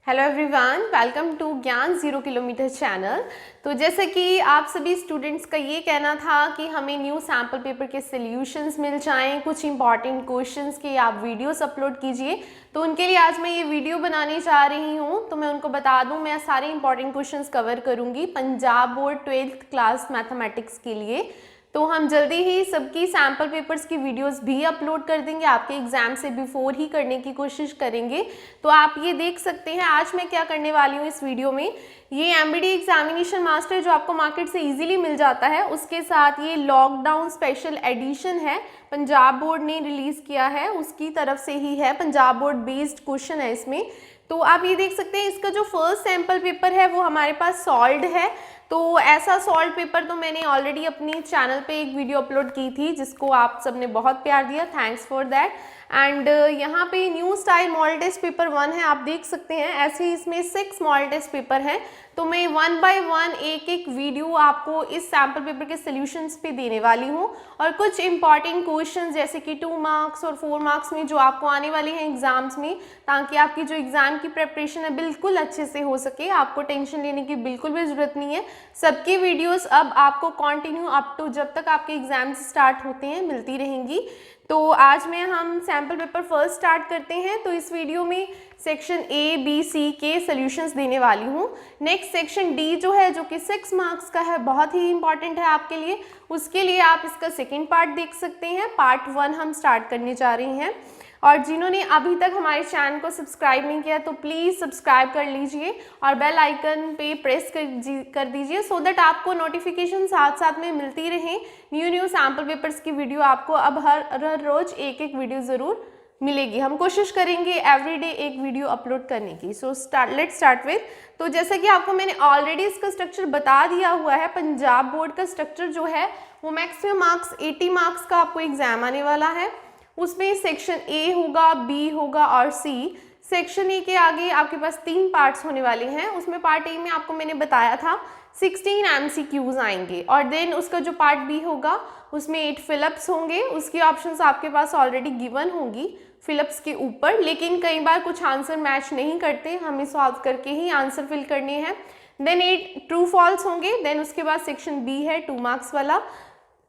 Hello everyone, welcome to ज्ञान 0 kilometre channel. तो जैसे कि आप सभी स्टूडेंट्स का ये कहना था कि हमें न्यू सैम्पल पेपर के सॉल्यूशंस मिल जाएं, कुछ इंपॉर्टेंट क्वेश्चंस के आप वीडियोस अपलोड कीजिए। तो उनके लिए आज मैं ये वीडियो बनाने जा रही हूँ। तो मैं उनको बता दूँ, मैं सारे इंपॉर्टेंट क्वेश्चंस कवर करूँगी Punjab board 12th class mathematics के लिए। तो हम जल्दी ही सबकी सैम्पल पेपर्स की वीडियोस भी अपलोड कर देंगे, आपके एग्जाम से बिफोर ही करने की कोशिश करेंगे। तो आप ये देख सकते हैं आज मैं क्या करने वाली हूँ इस वीडियो में। ये एमबीडी एग्जामिनेशन मास्टर जो आपको मार्केट से इजीली मिल जाता है, उसके साथ ये लॉकडाउन स्पेशल एडिशन है, पंजाब बोर्ड ने रिलीज़ किया है, उसकी तरफ से ही है, पंजाब बोर्ड बेस्ड क्वेश्चन है इसमें। तो आप ये देख सकते हैं इसका जो फर्स्ट सैम्पल पेपर है वो हमारे पास सॉल्व्ड है। तो ऐसा सॉल्व पेपर तो मैंने ऑलरेडी अपनी चैनल पे एक वीडियो अपलोड की थी जिसको आप सबने बहुत प्यार दिया, थैंक्स फॉर दैट। एंड यहाँ पे new style model test paper 1 है, आप देख सकते हैं। ऐसे ही इसमें 6 मॉडल टेस्ट पेपर हैं। तो मैं 1 बाय 1 एक वीडियो आपको इस सैम्पल पेपर के सॉल्यूशंस पे देने वाली हूँ और कुछ इंपॉर्टेंट क्वेश्चंस जैसे कि 2 मार्क्स और 4 मार्क्स में जो आपको आने वाले हैं एग्जाम्स में, ताकि आपकी जो एग्जाम की प्रिपरेशन है बिल्कुल अच्छे से हो सके। आपको टेंशन लेने की बिल्कुल भी ज़रूरत नहीं है। सबकी वीडियोस अब आपको कंटिन्यू अप टू जब तक आपके एग्जाम्स स्टार्ट होते हैं मिलती रहेंगी। तो आज में हम सैम्पल पेपर फर्स्ट स्टार्ट करते हैं। तो इस वीडियो में सेक्शन ए बी सी के सॉल्यूशंस देने वाली हूँ। नेक्स्ट सेक्शन डी जो है, जो कि 6 मार्क्स का है, बहुत ही इंपॉर्टेंट है आपके लिए। उसके लिए आप इसका सेकेंड पार्ट देख सकते हैं। पार्ट 1 हम स्टार्ट करने जा रही हैं। और जिन्होंने अभी तक हमारे चैनल को सब्सक्राइब नहीं किया तो प्लीज़ सब्सक्राइब कर लीजिए और बेल आइकन पे प्रेस कर दीजिए, सो दैट आपको नोटिफिकेशन साथ साथ में मिलती रहे। न्यू सैम्पल पेपर्स की वीडियो आपको अब हर रोज एक वीडियो ज़रूर मिलेगी। हम कोशिश करेंगे एवरीडे एक वीडियो अपलोड करने की। सो लेट्स स्टार्ट विद। तो जैसा कि आपको मैंने ऑलरेडी इसका स्ट्रक्चर बता दिया हुआ है, पंजाब बोर्ड का स्ट्रक्चर जो है वो मैक्सिमम मार्क्स 80 मार्क्स का आपको एग्जाम आने वाला है। उसमें सेक्शन ए होगा, बी होगा और सी। सेक्शन ए के आगे आपके पास 3 पार्ट्स होने वाले हैं। उसमें पार्ट ए में आपको मैंने बताया था 16 MCQs आएंगे और देन उसका जो पार्ट बी होगा उसमें 8 फिलअप्स होंगे। उसकी ऑप्शंस आपके पास ऑलरेडी गिवन होंगी फिलअप्स के ऊपर, लेकिन कई बार कुछ आंसर मैच नहीं करते, हमें सॉल्व करके ही आंसर फिल करने हैं। देन 8 ट्रू फॉल्स होंगे। देन उसके बाद सेक्शन बी है 2 मार्क्स वाला,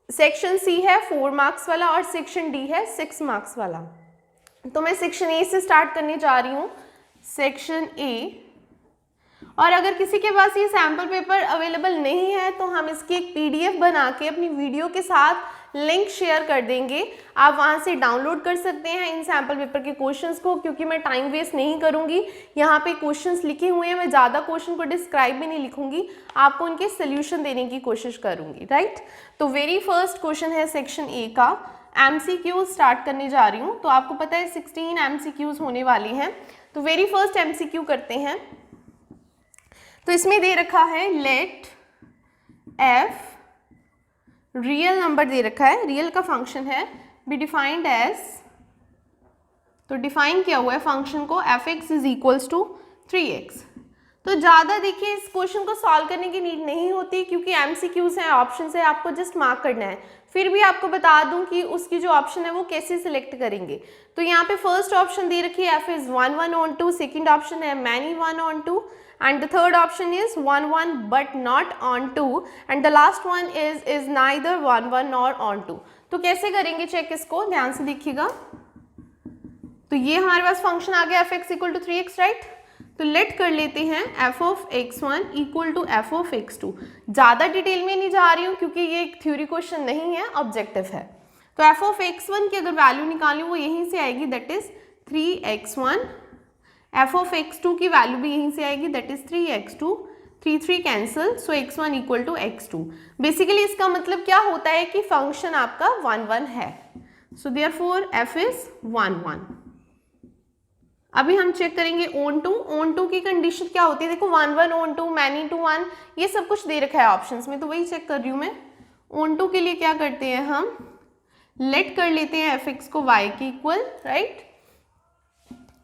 सेक्शन सी है 4 मार्क्स वाला और सेक्शन डी है 6 मार्क्स वाला। तो मैं सेक्शन ए से स्टार्ट करने जा रही हूँ, सेक्शन ए। और अगर किसी के पास ये सैम्पल पेपर अवेलेबल नहीं है तो हम इसकी एक PDF बना के अपनी वीडियो के साथ लिंक शेयर कर देंगे। आप वहाँ से डाउनलोड कर सकते हैं इन सैम्पल पेपर के क्वेश्चंस को, क्योंकि मैं टाइम वेस्ट नहीं करूँगी। यहाँ पे क्वेश्चंस लिखे हुए हैं, मैं ज़्यादा क्वेश्चन को डिस्क्राइब भी नहीं लिखूँगी, आपको उनके सोल्यूशन देने की कोशिश करूँगी, राइट। तो वेरी फर्स्ट क्वेश्चन है सेक्शन ए का। MCQ स्टार्ट करने जा रही हूँ। तो आपको पता है 16 MCQs होने वाली हैं। तो वेरी फर्स्ट MCQ करते हैं। तो इसमें दे रखा है लेट f रियल नंबर दे रखा है, रियल का फंक्शन है, बी डिफाइंड एज। तो डिफाइन किया हुआ है फंक्शन को f(x) = 3x। तो ज़्यादा देखिए इस क्वेश्चन को सॉल्व करने की नीड नहीं होती, क्योंकि MCQs हैं, ऑप्शन है, आपको जस्ट मार्क करना है। फिर भी आपको बता दूं कि उसकी जो ऑप्शन है वो कैसे सिलेक्ट करेंगे। तो यहाँ पे फर्स्ट ऑप्शन दे रखी है f is 1 1 on 2, second option है many 1 on 2 and the third option is 1 1 but not on 2 and the last one is neither 1 1 nor on 2। तो कैसे करेंगे चेक, इसको ध्यान से देखिएगा। तो ये हमारे पास फंक्शन आ गया f(x) = 3x, राइट। तो लेट कर लेते हैं f(x1) = f(x2)। ज़्यादा डिटेल में नहीं जा रही हूँ क्योंकि ये एक थ्योरी क्वेश्चन नहीं है, ऑब्जेक्टिव है। तो f(x1) की अगर वैल्यू निकालें वो यहीं से आएगी, दैट इज 3x1। f(x2) की वैल्यू भी यहीं से आएगी, that is 3x2। 3 3 cancel, so x1 = x2। Basically इसका मतलब क्या होता है कि फंक्शन आपका 1 1 है। So therefore f is 1 1। अभी हम चेक करेंगे ऑन टू की कंडीशन क्या होती है। देखो 1 1 ऑन टू, मैनी टू 1, ये सब कुछ दे रखा है ऑप्शंस में, तो वही चेक कर रही हूँ मैं। ऑन टू के लिए क्या करते हैं, हम लेट कर लेते हैं f(x) को y के equal, right.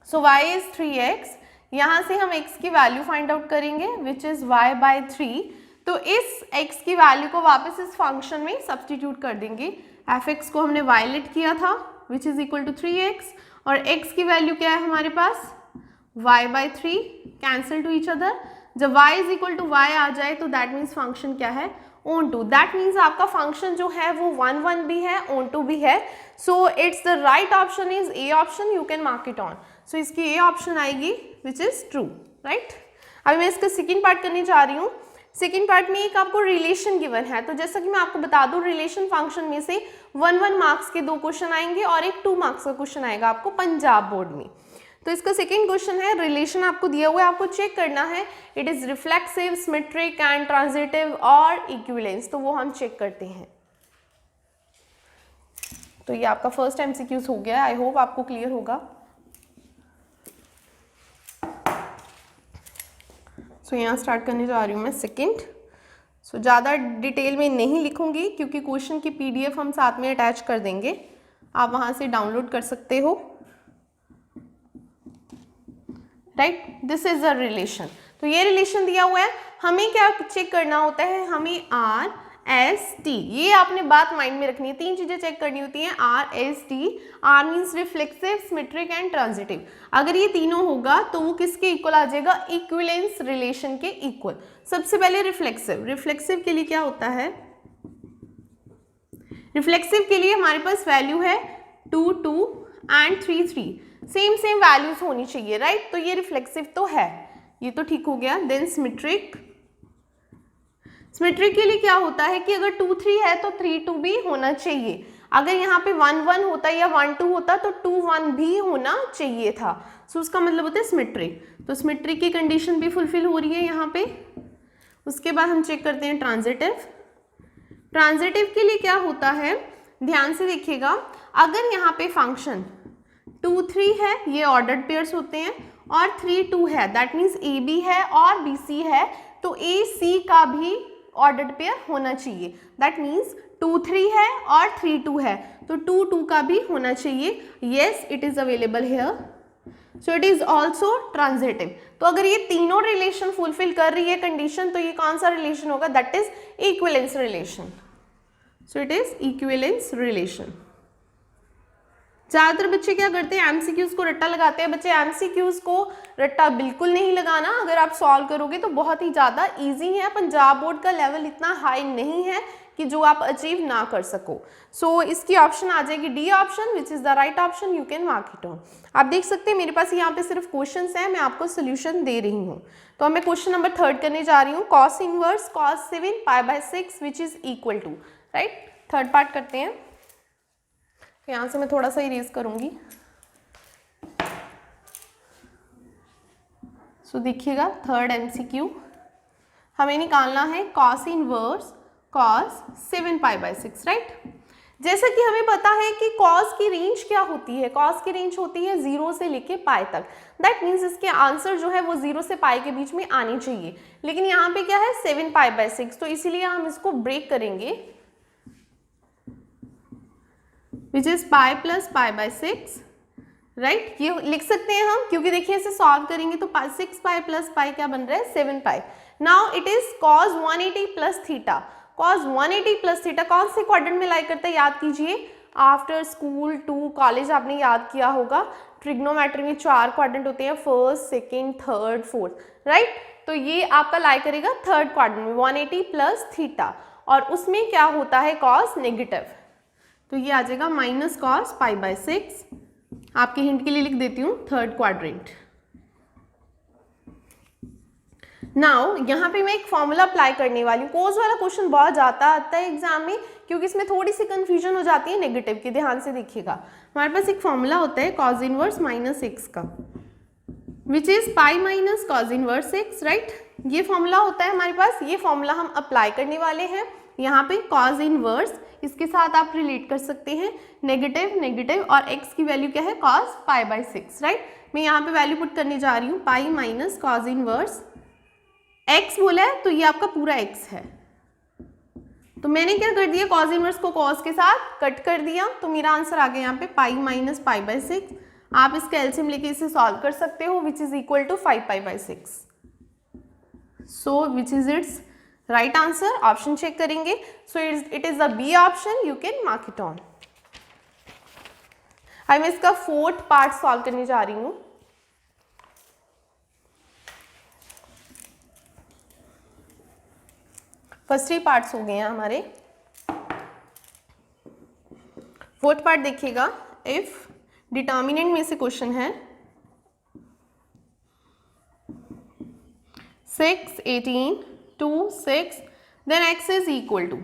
So y is 3x। यहाँ से हम x की वैल्यू फाइंड आउट करेंगे विच इज y/3। तो इस x की वैल्यू को वापस इस फंक्शन में सब्सटीट्यूट कर देंगे। f(x) को हमने y लेट किया था विच इज इक्वल टू 3x और x की वैल्यू क्या है हमारे पास y/3 cancel to each other. जब y is equal to y आ जाए तो दैट मीन्स फंक्शन क्या है, ऑन टू। दैट मीन्स आपका फंक्शन जो है वो 1 1 भी है, ऑन टू भी है। So it's the right option is a option, you can mark it on. So इसकी ए ऑप्शन आएगी विच इज ट्रू, राइट। अभी मैं इसका सेकेंड पार्ट करने जा रही हूँ। सेकेंड पार्ट में एक आपको रिलेशन गिवन है, तो जैसा कि मैं आपको बता दूं रिलेशन फंक्शन में से 1 मार्क्स के 2 क्वेश्चन आएंगे और एक 2 मार्क्स का क्वेश्चन आएगा आपको पंजाब बोर्ड में। तो इसका सेकेंड क्वेश्चन है, रिलेशन आपको दिया हुआ है, आपको चेक करना है it is reflexive, symmetric and transitive और इक्विवेलेंस, तो वो हम चेक करते हैं। तो ये आपका फर्स्ट एमसीक्यूज हो गया, आई होप आपको क्लियर होगा। सो यहाँ स्टार्ट करने जा रही हूँ मैं सेकेंड। सो ज़्यादा डिटेल में नहीं लिखूंगी क्योंकि क्वेश्चन की पीडीएफ हम साथ में अटैच कर देंगे, आप वहाँ से डाउनलोड कर सकते हो, right. This is a relation. तो ये रिलेशन दिया हुआ है, हमें क्या चेक करना होता है, हमें आर एस टी, ये आपने बात माइंड में रखनी है, 3 चीजें चेक करनी होती हैं, R S T. R means reflexive, symmetric and transitive. अगर ये तीनों होगा तो वो किसके इक्वल आ जाएगा, इक्विवेलेंस रिलेशन के इक्वल। सबसे पहले रिफ्लेक्सिव, रिफ्लेक्सिव के लिए क्या होता है, रिफ्लेक्सिव के लिए हमारे पास वैल्यू है 2 2 एंड 3 3, सेम वैल्यूज होनी चाहिए, राइट। तो ये रिफ्लेक्सिव तो है, ये तो ठीक हो गया। देन सिमेट्रिक, सिमेट्रिक के लिए क्या होता है कि अगर 2 3 है तो 3 2 भी होना चाहिए। अगर यहाँ पे 1 1 होता या 1 2 होता तो 2 1 भी होना चाहिए था। सो उसका मतलब होता है सिमेट्रिक। तो सिमेट्रिक की कंडीशन भी फुलफिल हो रही है यहाँ पे। उसके बाद हम चेक करते हैं ट्रांजिटिव। ट्रांजिटिव के लिए क्या होता है, ध्यान से देखिएगा, अगर यहाँ पे फंक्शन 2 3 है, ये ऑर्डर्ड पेयर्स होते हैं, और 3 2 है, दैट मीन्स ए बी है और बी सी है, तो ए सी का भी ऑर्डर्ड पेयर होना चाहिए। दैट मीन्स 2 3 है और 3 2 है, तो 2 2 का भी होना चाहिए। Yes, it is available here, so it is also transitive. तो अगर ये तीनों रिलेशन फुलफिल कर रही है कंडीशन, तो ये कौन सा रिलेशन होगा, that is equivalence relation. So it is equivalence relation. ज़्यादातर बच्चे क्या करते हैं, एमसीक्यूज को रट्टा लगाते हैं। बच्चे एमसीक्यूज को रट्टा बिल्कुल नहीं लगाना, अगर आप सॉल्व करोगे तो बहुत ही ज़्यादा इजी है। पंजाब बोर्ड का लेवल इतना हाई नहीं है कि जो आप अचीव ना कर सको। सो इसकी ऑप्शन आ जाएगी D option, which is the right option, you can mark it on. आप देख सकते हैं मेरे पास यहाँ पे सिर्फ क्वेश्चंस हैं, मैं आपको सोल्यूशन दे रही हूँ। तो मैं क्वेश्चन नंबर 3 करने जा रही हूँ, cos inverse cos 7 π/6 which is equal to, right. Third part करते हैं, यहाँ से मैं थोड़ा सा इरेज करूंगी। सो देखिएगा, थर्ड एमसीक्यू हमें निकालना है कॉस इनवर्स कॉस 7 π/6, राइट। जैसा कि हमें पता है कि कॉस की रेंज क्या होती है, कॉस की रेंज होती है 0 से लेके पाई तक। दैट मीन्स इसके आंसर जो है वो 0 से पाई के बीच में आनी चाहिए, लेकिन यहाँ पे क्या है 7 π/6, तो इसीलिए हम इसको ब्रेक करेंगे, which is pi plus π/6, right. ये लिख सकते हैं हम, क्योंकि देखिए इसे सॉल्व करेंगे तो 6 पाई प्लस पाई क्या बन रहा है 7 pi. Now it is cos 180 plus theta. Cos 180 plus theta कौन से क्वाड्रेंट में लाई करता है, याद कीजिए, आफ्टर स्कूल टू कॉलेज आपने याद किया होगा, ट्रिग्नोमेट्री में 4 क्वाड्रेंट होते हैं, first second third fourth, right. तो ये आपका लाई करेगा थर्ड क्वाड्रेंट में 180 प्लस थीटा, और उसमें क्या होता है कॉस नेगेटिव, तो ये आ जाएगा माइनस कॉस π/6। आपके हिंट के लिए लिख देती हूँ थर्ड क्वाड्रेंट। नाउ यहाँ पे मैं एक फॉर्मूला अप्लाई करने वाली हूँ। कोस वाला क्वेश्चन बहुत ज़्यादा आता है एग्जाम में, क्योंकि इसमें थोड़ी सी कंफ्यूजन हो जाती है नेगेटिव की। ध्यान से देखिएगा, हमारे पास एक फॉर्मूला होता है कॉस इनवर्स -x का, which is pi minus cos inverse x, right. ये फॉर्मूला होता है हमारे पास, ये फॉर्मूला हम अप्लाई करने वाले हैं यहाँ पे। कॉस इनवर्स इसके साथ आप रिलेट कर सकते हैं नेगेटिव नेगेटिव, और x की वैल्यू क्या है कॉस π/6, राइट। मैं यहाँ पे वैल्यू पुट करने जा रही हूँ, pi minus cos inverse x बोला है तो ये आपका पूरा x है, तो मैंने क्या कर दिया कॉस इनवर्स को कॉस के साथ कट कर दिया, तो मेरा आंसर आ गया यहाँ पे पाई माइनस π/6। आप इसका एलसीएम लेके इसे सॉल्व कर सकते हो, which is equal to 5 π/6। So which is its right answer, option check करेंगे। So it is the B option, you can mark it on. अब मैं इसका 4th पार्ट सॉल्व करने जा रही हूँ। फर्स्ट 3 पार्ट्स हो गए हैं हमारे। फोर्थ पार्ट देखिएगा, इफ डिटर्मिनेंट में से क्वेश्चन है 6, 18, 2, 6 then x is equal to,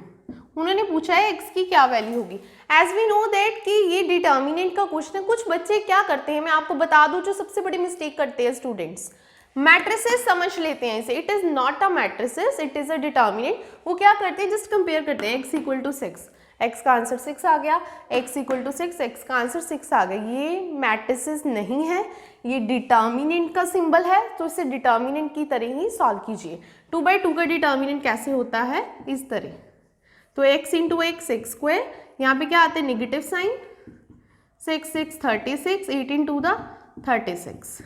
उन्होंने पूछा है x की क्या वैल्यू होगी। एज वी नो दैट कि ये डिटर्मिनेंट का क्वेश्चन है। कुछ बच्चे क्या करते हैं, मैं आपको बता दूं जो सबसे बड़ी मिस्टेक करते हैं स्टूडेंट्स, मैट्रिसेस समझ लेते हैं इसे। It is not a matrices, it is a determinant. वो क्या करते हैं, जस्ट कंपेयर करते हैं, x इक्वल टू 6, x का आंसर 6 आ गया, x इक्वल टू 6, x का आंसर 6 आ गया। ये मैट्रिसेस नहीं है, ये डिटर्मिनेंट का सिंबल है, तो इसे डिटर्मिनेंट की तरह ही सॉल्व कीजिए। 2/2 का डिटर्मिनेंट कैसे होता है, इस तरह। तो x into x x square, यहाँ पे क्या आता है negative sign, 6 6 36, 18 to the 36,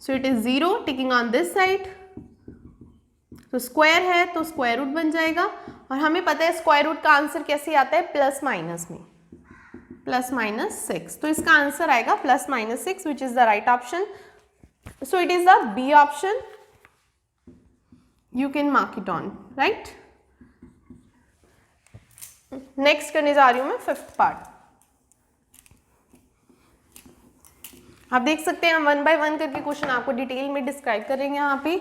so it is 0 ticking on this side. तो स्क्वायर है तो स्क्वायर रूट बन जाएगा, और हमें पता है स्क्वायर रूट का आंसर कैसे आता है, प्लस माइनस में, प्लस माइनस 6। तो इसका आंसर आएगा plus minus 6 which is the right option. So it is the B option, you can mark it on, right. Next करने जा रही हूं मैं फिफ्थ पार्ट। आप देख सकते हैं हम 1 बाय 1 करके क्वेश्चन आपको डिटेल में डिस्क्राइब करेंगे यहाँ पे।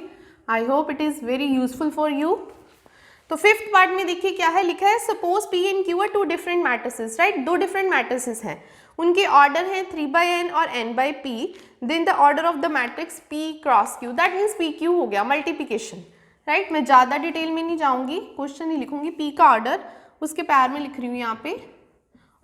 I hope it is very useful for you. तो फिफ्थ पार्ट में देखिए क्या है, लिखा है suppose P and Q are 2 different matrices, राइट। 2 डिफरेंट मैट्रिसेस हैं, उनके ऑर्डर हैं 3/n और n/p, then the order of the matrix P cross Q, that means PQ हो गया, मल्टीप्लिकेशन, राइट। मैं ज़्यादा डिटेल में नहीं जाऊँगी, क्वेश्चन नहीं लिखूंगी। P का ऑर्डर उसके पैर में लिख रही हूँ यहाँ पे,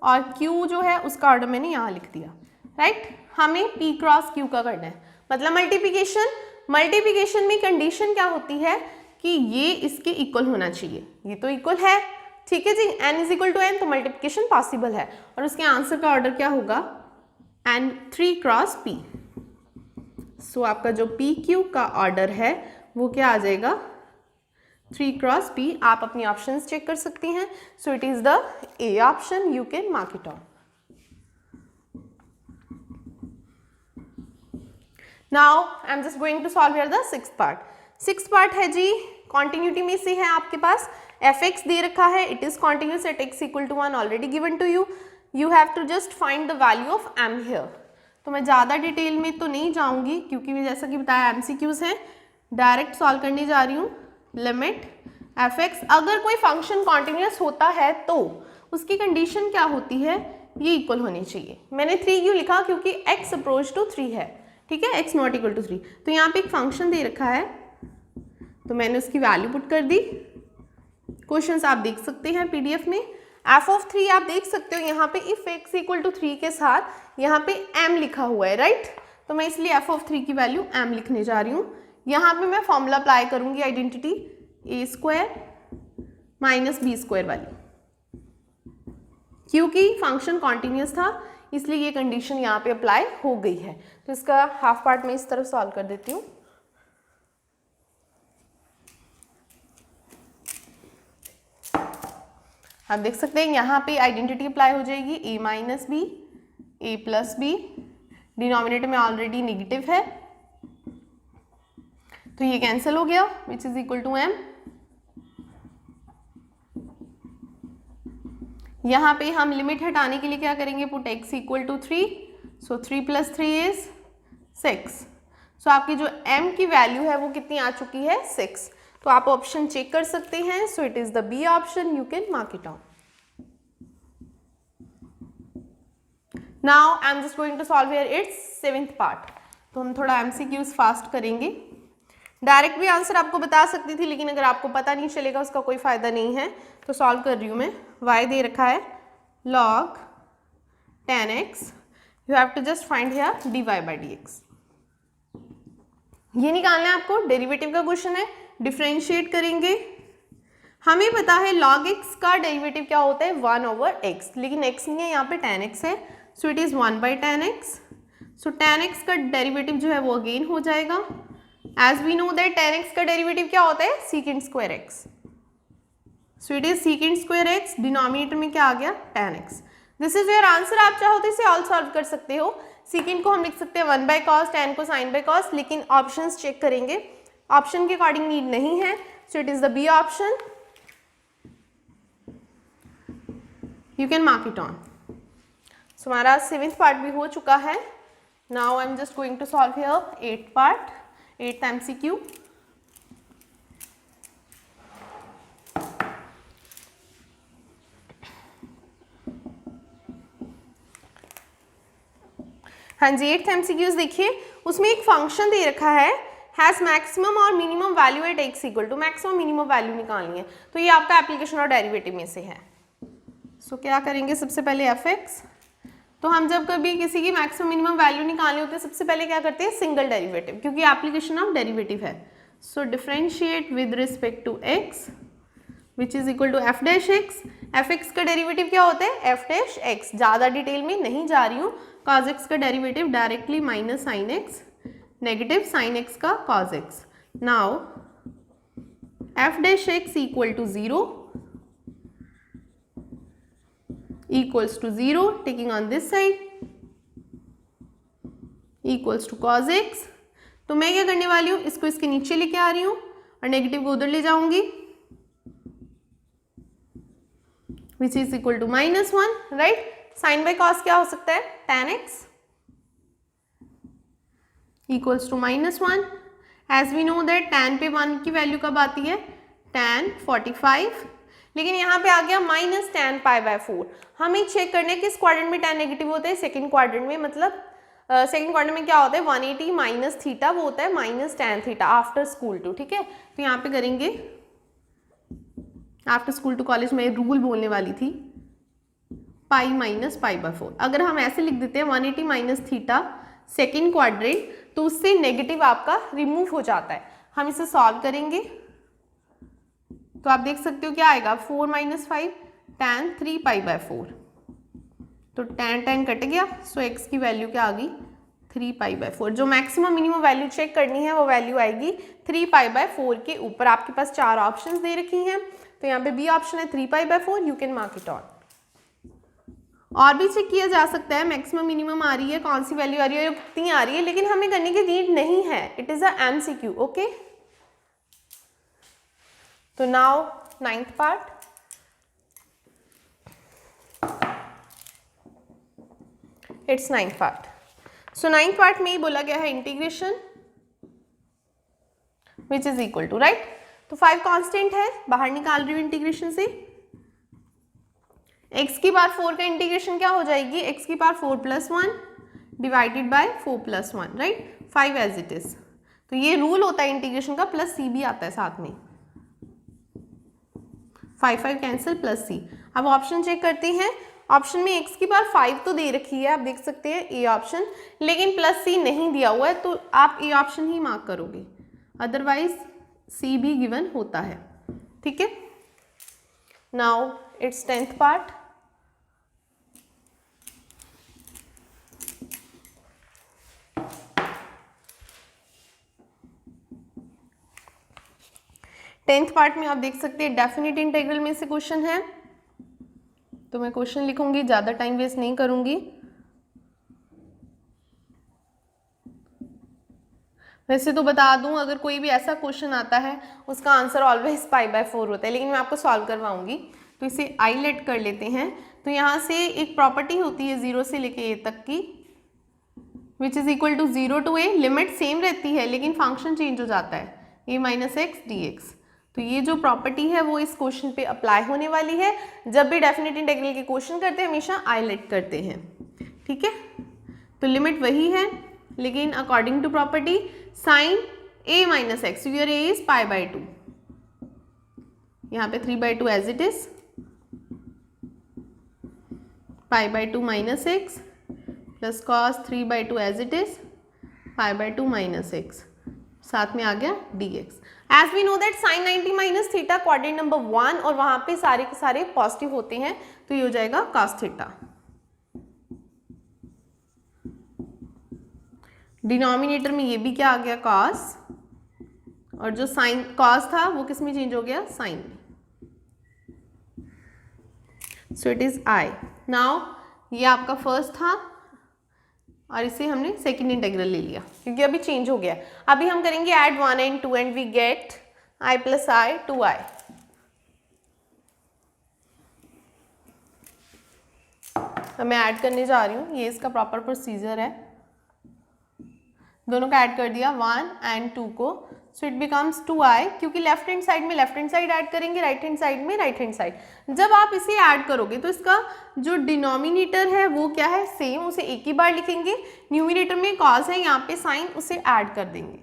और Q जो है उसका ऑर्डर मैंने यहाँ लिख दिया, राइट। हमें P क्रॉस Q का करना है, मतलब मल्टीप्लिकेशन। मल्टीप्लिकेशन में कंडीशन क्या होती है कि ये इसके इक्वल होना चाहिए, ये तो इक्वल है, ठीक है जी। n is equal to n, तो मल्टीप्लिकेशन पॉसिबल है, और उसके आंसर का ऑर्डर क्या होगा, n3 क्रॉस P। सो आपका जो PQ का ऑर्डर है वो क्या आ जाएगा, 3 क्रॉस P। आप अपनी ऑप्शंस चेक कर सकती हैं। So it is the A option, you can mark it on. Now I am just going to solve here the sixth part. Sixth part है जी, कॉन्टिन्यूटी में से है आपके पास, fx दे रखा है, it is continuous at x equal to 1 already given to you, you have to just find the value of m here. तो मैं ज़्यादा डिटेल में तो नहीं जाऊंगी, क्योंकि मैं जैसा कि बताया MCQs हैं, डायरेक्ट सॉल्व करने जा रही हूँ। लिमिट fx, अगर कोई फंक्शन कॉन्टिन्यूस होता है तो उसकी कंडीशन क्या होती है, ये इक्वल होनी चाहिए। मैंने 3 क्यों लिखा, क्योंकि x अप्रोच टू 3 है, ठीक है, x नॉट इक्वल टू 3। तो यहाँ पे एक फंक्शन दे रखा है, तो मैंने उसकी वैल्यू पुट कर दी। क्वेश्चंस आप देख सकते हैं PDF में। f(3) आप देख सकते हो यहाँ पे, इफ x इक्वल टू 3 के साथ यहाँ पे m लिखा हुआ है, राइट। तो मैं इसलिए f(3) की वैल्यू m लिखने जा रही हूँ। यहाँ पे मैं फॉर्मूला अप्लाई करूंगी, आइडेंटिटी a² माइनस b² वाली, क्योंकि फंक्शन कॉन्टिन्यूस था इसलिए ये कंडीशन यहाँ पे अप्लाई हो गई है। तो इसका हाफ पार्ट में इस तरफ सॉल्व कर देती हूँ। आप देख सकते हैं यहाँ पे आइडेंटिटी अप्लाई हो जाएगी, a minus b, a plus b, denominator में ऑलरेडी नेगेटिव है तो ये कैंसिल हो गया, which is equal to m। यहाँ पे हम लिमिट हटाने के लिए क्या करेंगे, put x equal to 3, so 3 plus 3 is 6। So आपकी जो m की वैल्यू है वो कितनी आ चुकी है, 6। तो आप ऑप्शन चेक कर सकते हैं। So it is the B option, you can mark it on. Now I am just going to solve here it's seventh part. तो हम थोड़ा MCQs फास्ट करेंगे। डायरेक्ट भी आंसर आपको बता सकती थी, लेकिन अगर आपको पता नहीं चलेगा उसका कोई फायदा नहीं है, तो सॉल्व कर रही हूँ मैं। y दे रखा है log 10x, you have to just find here dy by dx। ये निकालना है आपको, डेरिवेटिव का क्वेश्चन है, डिफरेंशिएट करेंगे। हमें पता है log x का डेरिवेटिव क्या होता है, 1/x, लेकिन x नहीं है यहाँ पे, 10x है, so it is 1/10x। So 10x का डेरिवेटिव जो है वो अगेन हो जाएगा, as we know that 10x का डेरिवेटिव क्या होता है, secant square x। So it is secant square x, denominator में क्या आ गया, 10x। This is your answer. आप चाहो तो इसे ऑल सॉल्व कर सकते हो। secant को हम लिख सकते हैं 1/cos, tan को sin by cos, लेकिन ऑप्शंस चेक करेंगे, ऑप्शन के अकॉर्डिंग नीड नहीं है। So it is the B option, you can mark it on. So हमारा 7th पार्ट भी हो चुका है। Now I am just going to solve here 8th part, 8th MCQ। हाँ जी, 8th MCQs देखिए, उसमें एक फंक्शन दे रखा है, हैज मैक्सिमम और minimum value at x equal to, maximum minimum value निकालनी है। तो ये आपका एप्लीकेशन और डेरिवेटिव में से है। सो क्या करेंगे, सबसे पहले fx, तो हम जब कभी किसी की मैक्सिमम मिनिमम वैल्यू निकालनी होती है सबसे पहले क्या करते हैं, सिंगल डेरिवेटिव, क्योंकि एप्लीकेशन ऑफ डेरिवेटिव है। So differentiate with respect to x which is equal to f dash x. F x का डेरिवेटिव क्या होता है, एफ डैश एक्स। ज़्यादा डिटेल में नहीं जा रही हूँ। कॉज एक्स का derivative directly minus sine x, negative sine x का cos x. Now f dash x equal to 0 equals to 0 taking on this side equals to cos x। तो मैं क्या करने वाली हूँ, इसको इसके नीचे लेके आ रही हूँ और नेगेटिव को उधर ले जाऊंगी, which is equal to -1, right. Sine by cos क्या हो सकता है, tan x equals to -1। as we know that tan पे 1 की वैल्यू कब आती है, tan 45, लेकिन यहाँ पे आ गया माइनस tan π/4। हमें चेक करना है किस क्वाड्रेंट में tan नेगेटिव होता है, सेकंड क्वाड्रेंट में। मतलब सेकंड क्वाड्रेंट में क्या होता है, 180 माइनस थीटा, वो होता है minus tan theta after school to, ठीक है। तो यहाँ पे करेंगे आफ्टर स्कूल टू कॉलेज में रूल बोलने वाली थी, पाई माइनस π/4। अगर हम ऐसे लिख देते हैं 180 माइनस थीटा सेकेंड क्वाड्रेंट, तो उससे नेगेटिव आपका रिमूव हो जाता है। हम इसे सॉल्व करेंगे तो आप देख सकते हो क्या आएगा, 4 माइनस 5 tan 3 π/4। तो tan कट गया, सो x की वैल्यू क्या आ गई, 3 π/4। जो मैक्सिमम मिनिमम वैल्यू चेक करनी है वो वैल्यू आएगी 3 π/4 के ऊपर। आपके पास 4 ऑप्शंस दे रखी हैं, तो यहाँ पे बी ऑप्शन है 3 π/4, you can mark it on. और भी चेक किया जा सकता है मैक्सिमम मिनिमम आ रही है, कौन सी वैल्यू आ रही है, कितनी आ रही है, लेकिन हमें करने की नीड नहीं है, it is a MCQ, okay. तो now 9th part, it's 9th part. So 9th part में ही बोला गया है integration which is equal to, right. तो 5 कांस्टेंट है, बाहर निकाल रही हूँ इंटीग्रेशन से। x की पावर 4 का इंटीग्रेशन क्या हो जाएगी, x की power 4 + 1 divided by 4 + 1, right. 5 as it is. तो ये रूल होता है इंटीग्रेशन का, प्लस c भी आता है साथ में, 5 कैंसिल प्लस c। अब ऑप्शन चेक करते हैं। ऑप्शन में x की पावर 5 तो दे रखी है, आप देख सकते हैं ए ऑप्शन, लेकिन प्लस c नहीं दिया हुआ है, तो आप ए ऑप्शन ही मार्क करोगे, अदरवाइज c भी गिवन होता है, ठीक है। Now it's 10th part. Tenth part में आप देख सकते हैं डेफिनेट इंटीग्रल में से क्वेश्चन है, तो मैं क्वेश्चन लिखूंगी, ज़्यादा टाइम वेस्ट नहीं करूंगी। वैसे तो बता दूं, अगर कोई भी ऐसा क्वेश्चन आता है उसका आंसर ऑलवेज π/4 होता है, लेकिन मैं आपको सॉल्व करवाऊंगी। तो इसे आईलेट कर लेते हैं। तो यहाँ से एक प्रॉपर्टी होती है 0 से लेके a तक की, which is equal to 0 to a। Limit same रहती है लेकिन फंक्शन चेंज हो जाता है, a - x dx। तो ये जो प्रॉपर्टी है वो इस क्वेश्चन पे अप्लाई होने वाली है। जब भी डेफिनेट इंटीग्रल के क्वेश्चन करते हैं हमेशा आईलेट करते हैं, ठीक है। तो लिमिट वही है, लेकिन according to property sine a - x, your a is π/2, यहाँ पे 3/2 as it is, π/2 - x plus cos 3/2 as it is, π/2 - x, साथ में आ गया dx। As we know that sine 90 minus theta quadrant number 1, और वहां पे सारे के सारे पॉजिटिव होते हैं, तो ये हो जाएगा cos थीटा। डिनोमिनेटर में ये भी क्या आ गया, cos, और जो साइन cos था वो किस में चेंज हो गया, साइन में। सो इट इज I। नाउ ये आपका फर्स्ट था और इसे हमने सेकेंड इंटीग्रल ले लिया क्योंकि अभी चेंज हो गया। अभी हम करेंगे add 1 and 2 and we get i plus i 2i। अब मैं ऐड करने जा रही हूँ, ये इसका प्रॉपर प्रोसीजर है। दोनों का ऐड कर दिया 1 and 2 को, सो इट बिकम्स 2i, क्योंकि लेफ्ट हैंड साइड में लेफ्ट हैंड साइड ऐड करेंगे, राइट हैंड साइड में राइट हैंड साइड। जब आप इसे ऐड करोगे तो इसका जो डिनोमिनेटर है वो क्या है, सेम, उसे एक ही बार लिखेंगे। न्यूमिनेटर में कॉस है, यहाँ पे साइन, उसे ऐड कर देंगे।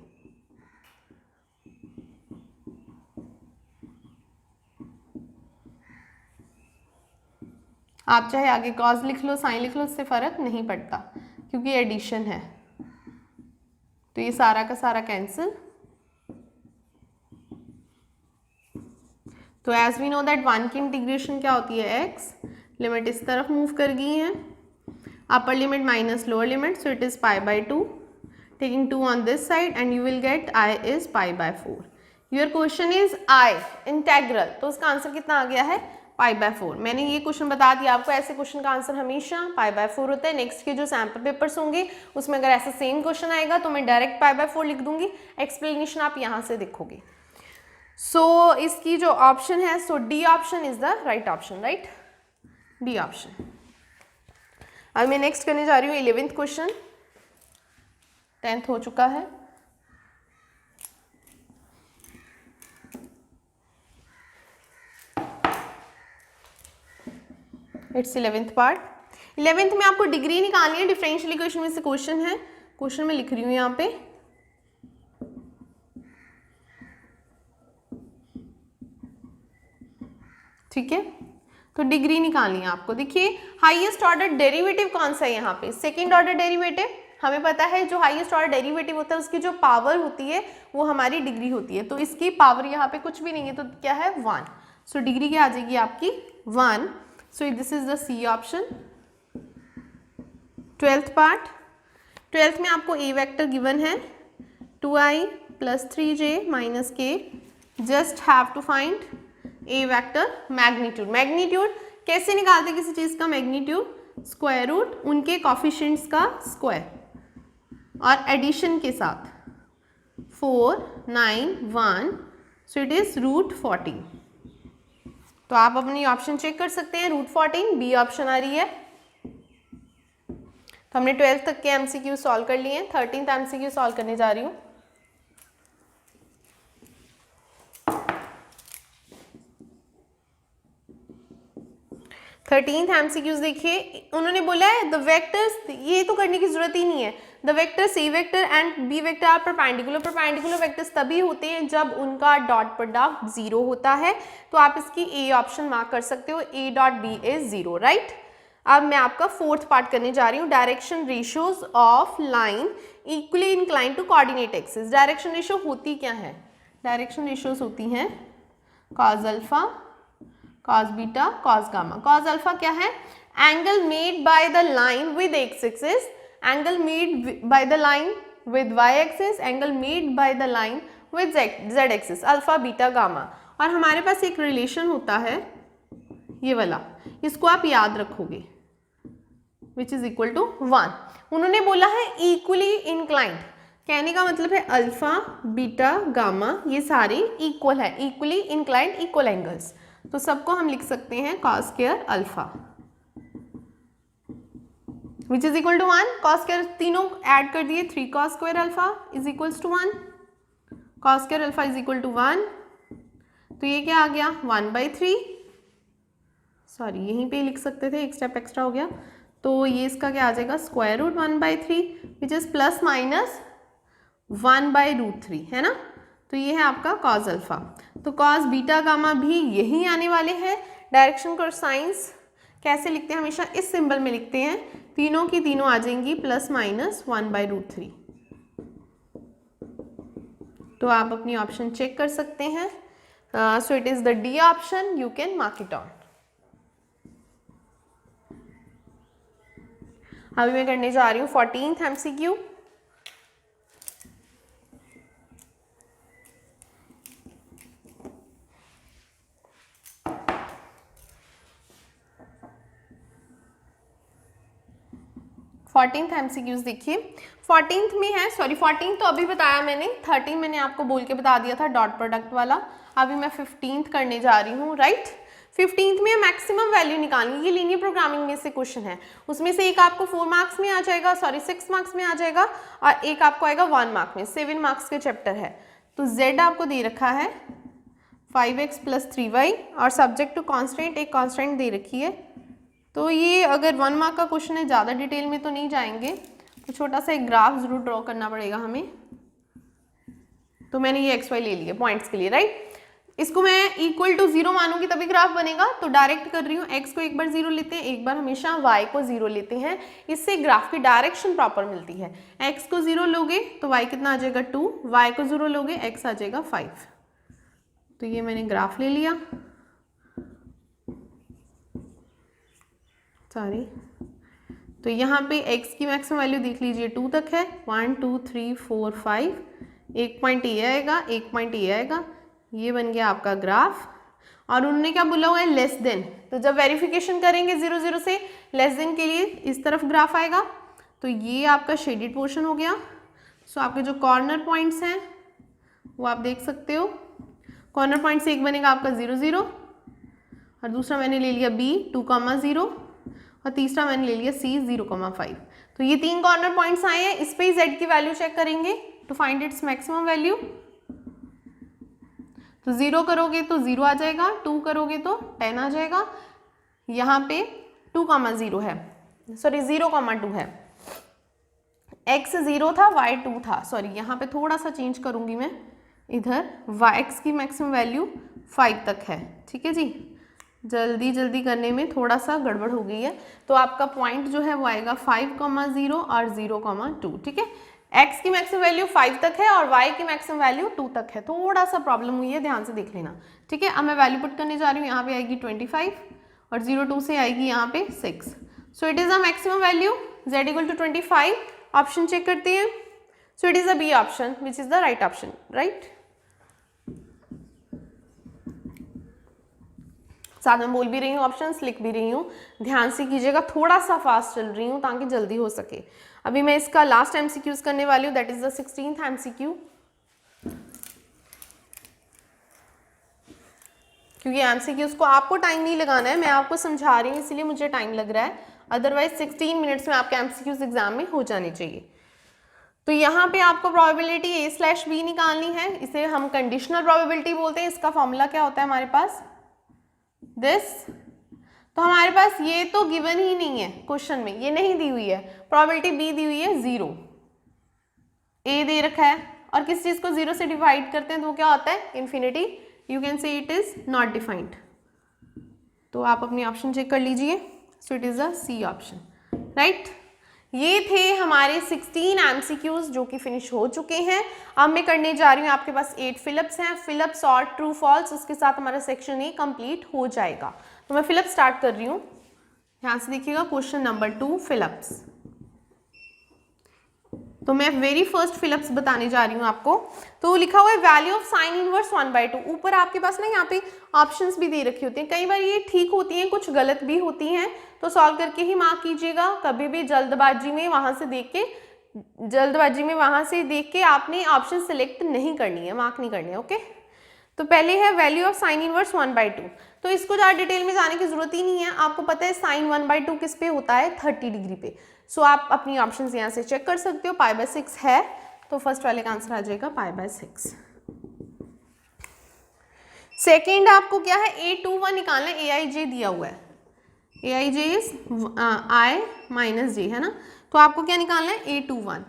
आप चाहे आगे कॉस लिख लो, साइन लिख लो, उससे फर्क नहीं पड़ता क्योंकि एडिशन है। तो ये सारा का सारा कैंसिल। तो एज वी नो दैट 1 की इंटीग्रेशन क्या होती है, x, लिमिट इस तरफ मूव कर गई है, upper limit minus lower limit, so it is π/2, taking 2 on this side and you will get i is π/4। Your question is i integral, तो उसका आंसर कितना आ गया है, π/4। मैंने ये क्वेश्चन बता दिया आपको, ऐसे क्वेश्चन का आंसर हमेशा π/4 होता है। नेक्स्ट के जो सैम्पल पेपर्स होंगे उसमें अगर ऐसा सेम क्वेश्चन आएगा तो मैं डायरेक्ट π/4 लिख दूंगी, एक्सप्लेनेशन आप यहाँ से देखोगे। सो इसकी जो ऑप्शन है, so D option is the right option, right, D option. अब मैं नेक्स्ट करने जा रही हूँ 11th क्वेश्चन, 10th हो चुका है। It's 11th part. 11th में आपको डिग्री निकालनी है, डिफरेंशियल इक्वेशन में से क्वेश्चन है, क्वेश्चन में लिख रही हूँ यहाँ पे। ठीक है, तो डिग्री निकालनी है आपको। देखिए हाईएस्ट ऑर्डर डेरिवेटिव कौन सा है यहाँ पे, सेकेंड ऑर्डर डेरिवेटिव। हमें पता है जो हाईएस्ट ऑर्डर डेरिवेटिव होता है उसकी जो पावर होती है वो हमारी डिग्री होती है, तो इसकी पावर यहाँ पे कुछ भी नहीं है, तो क्या है 1। सो डिग्री क्या आ जाएगी आपकी 1। So this is the C option. 12th part. 12th में आपको ए वेक्टर गिवन है 2i प्लस 3j माइनस k। Just have to find a vector magnitude. Magnitude कैसे निकालते किसी चीज का मैग्नीट्यूड, स्क्वायर रूट उनके कॉफिशिएंट्स का स्क्वायर और एडिशन के साथ 4 9 1, सो इट इज √14। तो आप अपनी ऑप्शन चेक कर सकते हैं, √14 बी ऑप्शन आ रही है। तो हमने 12th तक के एमसीक्यू सॉल्व कर लिए हैं, 13th एमसीक्यू सॉल्व करने जा रही हूँ। थर्टीन्थ एमसीक्यूज देखिए, उन्होंने बोला है द वेक्टर्स, ये तो करने की जरूरत ही नहीं है, the vectors a vector and b vector are perpendicular. Perpendicular vectors तभी होते हैं जब उनका डॉट प्रोडक्ट 0 होता है, तो आप इसकी ए ऑप्शन मार्क कर सकते हो, a dot b is 0, right. अब मैं आपका 4th पार्ट करने जा रही हूँ, direction ratios of line equally incline to coordinate axis. Direction ratio होती क्या है, डायरेक्शन रेशियोज होती हैं cos alpha, cos beta, cos gamma. Cos alpha क्या है, angle made by the line with x axis, angle made by the line with y axis, angle made by the line with Z axis, alpha beta gamma. और हमारे पास एक relation होता है ये वाला, इसको आप याद रखोगे, विच इज इक्वल टू 1। उन्होंने बोला है इक्वली इंक्लाइंड, कहने का मतलब है अल्फा बीटा गामा ये सारे इक्वल है, इक्वली इंक्लाइंड इक्वल एंगल्स, तो सबको हम लिख सकते हैं cos square alpha which is equal to 1। Cos square तीनों ऐड कर दिए, 3 cos square alpha is equals to 1, cos square alpha is equal to 1, तो ये क्या आ गया 1/3, सॉरी यहीं पे लिख सकते थे, एक स्टेप एक्स्ट्रा हो गया, तो ये इसका क्या आ जाएगा square root 1/3 which is plus minus 1/√3, है ना। तो ये है आपका कॉस अल्फा। तो कॉस बीटा गामा भी यही आने वाले हैं। डायरेक्शन को साइंस कैसे लिखते हैं, हमेशा इस सिंबल में लिखते हैं, तीनों की तीनों आ जाएंगी प्लस माइनस 1/√3। तो आप अपनी ऑप्शन चेक कर सकते हैं। So it is the D option, you can mark it on. अभी मैं करने जा रही हूँ 14th एमसीक्यू। 14th MCQs देखिए, 14th में है, सॉरी 14th तो अभी बताया मैंने, 13 मैंने आपको बोल के बता दिया था डॉट प्रोडक्ट वाला, अभी मैं 15th करने जा रही हूँ, राइट। 15th में मैक्सिमम वैल्यू निकालनी, ये लीनियर प्रोग्रामिंग में से क्वेश्चन है, उसमें से एक आपको 4 मार्क्स में आ जाएगा, सॉरी 6 मार्क्स में आ जाएगा, और एक आपको आएगा 1 मार्क में, 7 मार्क्स के चैप्टर है। तो z आपको दे रखा है 5x + 3y, और सब्जेक्ट टू कॉन्स्टेंट, एक कॉन्स्टेंट दे रखी है। तो ये अगर 1 मार्क का क्वेश्चन है, ज़्यादा डिटेल में तो नहीं जाएंगे, तो छोटा सा एक ग्राफ जरूर ड्रॉ करना पड़ेगा हमें। तो मैंने ये XY ले लिया पॉइंट्स के लिए, राइट। इसको मैं = 0 मानूंगी तभी ग्राफ बनेगा, तो डायरेक्ट कर रही हूँ, x को एक बार 0 लेते हैं, एक बार हमेशा y को 0 लेते हैं, इससे ग्राफ की डायरेक्शन प्रॉपर मिलती है। x को 0 लोगे तो y कितना आ जाएगा 2, y को 0 लोगे x आ जाएगा 5। तो ये मैंने ग्राफ ले लिया, सॉरी। तो यहाँ पे x की मैक्सिमम वैल्यू देख लीजिए 2 तक है, 1 2 3 4 5, एक पॉइंट ये आएगा, एक पॉइंट ये आएगा, ये बन गया आपका ग्राफ। और उन्होंने क्या बोला हुआ है, लेस देन, तो जब वेरिफिकेशन करेंगे 0 0 से लेस देन के लिए इस तरफ ग्राफ आएगा। तो ये आपका शेडेड पोर्शन हो गया। सो आपके जो कॉर्नर पॉइंट्स हैं वो आप देख सकते हो, कॉर्नर पॉइंट से एक बनेगा आपका 0 0, और दूसरा मैंने ले लिया B 2, 0, और तीसरा मैंने ले लिया C 0, 5। तो ये 3 कॉर्नर पॉइंट्स आए हैं, इस पे ही z की वैल्यू चेक करेंगे to find its maximum value. तो 0 करोगे तो 0 आ जाएगा, 2 करोगे तो 10 आ जाएगा, यहाँ पे 2, 0 है, सॉरी 0, 2 है, x 0 था, y 2 था, सॉरी यहाँ पे थोड़ा सा चेंज करूँगी मैं, इधर x की मैक्सिमम वैल्यू 5 तक है, ठीक है जी। जल्दी करने में थोड़ा सा गड़बड़ हो गई है, तो आपका पॉइंट जो है वो आएगा 5, 0 और 0, 2, ठीक है। x की मैक्सिमम वैल्यू 5 तक है और y की मैक्सिमम वैल्यू 2 तक है, थोड़ा सा प्रॉब्लम हुई है, ध्यान से देख लेना, ठीक है। अब मैं वैल्यू पुट करने जा रही हूँ, यहाँ पे आएगी 25 और 0 2 से आएगी यहाँ पे 6। So it is a maximum value z = 25। Option check करते हैं। So it is a B option which is the right option, right. साथ में बोल भी रही हूँ, ऑप्शंस लिख भी रही हूँ, ध्यान से कीजिएगा, थोड़ा सा फास्ट चल रही हूँ ताकि जल्दी हो सके। अभी मैं इसका लास्ट MCQs करने वाली हूँ, that is the 16th MCQ, क्योंकि MCQs को आपको टाइम नहीं लगाना है, मैं आपको समझा रही हूँ इसलिए मुझे टाइम लग रहा है, अदरवाइज 16 मिनट्स में आपके MCQs एग्जाम में हो जाने चाहिए। तो यहाँ पे आपको प्रोबेबिलिटी A/B निकालनी है, इसे हम कंडीशनल प्रोबेबिलिटी बोलते हैं। इसका फॉर्मूला क्या होता है हमारे पास, दिस। तो हमारे पास ये तो गिवन ही नहीं है क्वेश्चन में, ये नहीं दी हुई है, प्रोबेबिलिटी B दी हुई है 0, A दे रखा है, और किस चीज़ को 0 से डिवाइड करते हैं तो वो क्या होता है, infinity. You can say it is not defined. तो आप अपनी ऑप्शन चेक कर लीजिए। सो it is a C option, right. ये थे हमारे 16 MCQs जो कि फिनिश हो चुके हैं। अब मैं करने जा रही हूँ, आपके पास 8 फिलअप्स हैं, फिलअप्स और ट्रू फॉल्स, उसके साथ हमारा सेक्शन A कंप्लीट हो जाएगा। तो मैं फिलअप स्टार्ट कर रही हूँ, ध्यान से देखिएगा। Question number 2 fill-ups. तो मैं वेरी फर्स्ट फिलअप्स बताने जा रही हूँ आपको। तो लिखा हुआ है वैल्यू ऑफ साइन इनवर्स 1/2। ऊपर आपके पास ना यहाँ पे ऑप्शंस भी दे रखी होती हैं, कई बार ये ठीक होती हैं, कुछ गलत भी होती हैं, तो सॉल्व करके ही मार्क कीजिएगा। कभी भी जल्दबाजी में वहाँ से देख के आपने ऑप्शन सेलेक्ट नहीं करनी है, मार्क नहीं करनी है, ओके। तो पहले है वैल्यू ऑफ साइन इनवर्स 1/2। तो इसको ज़्यादा डिटेल में जाने की जरूरत ही नहीं है, आपको पता है साइन 1/2 किस पे होता है, 30 डिग्री पे। सो आप अपनी ऑप्शंस यहाँ से चेक कर सकते हो। π/6 है तो फर्स्ट वाले का आंसर आ जाएगा π/6। सेकेंड आपको क्या है, A21 निकालना है। Aij दिया हुआ है, Aij इज I-J है ना, तो आपको क्या निकालना है, A21।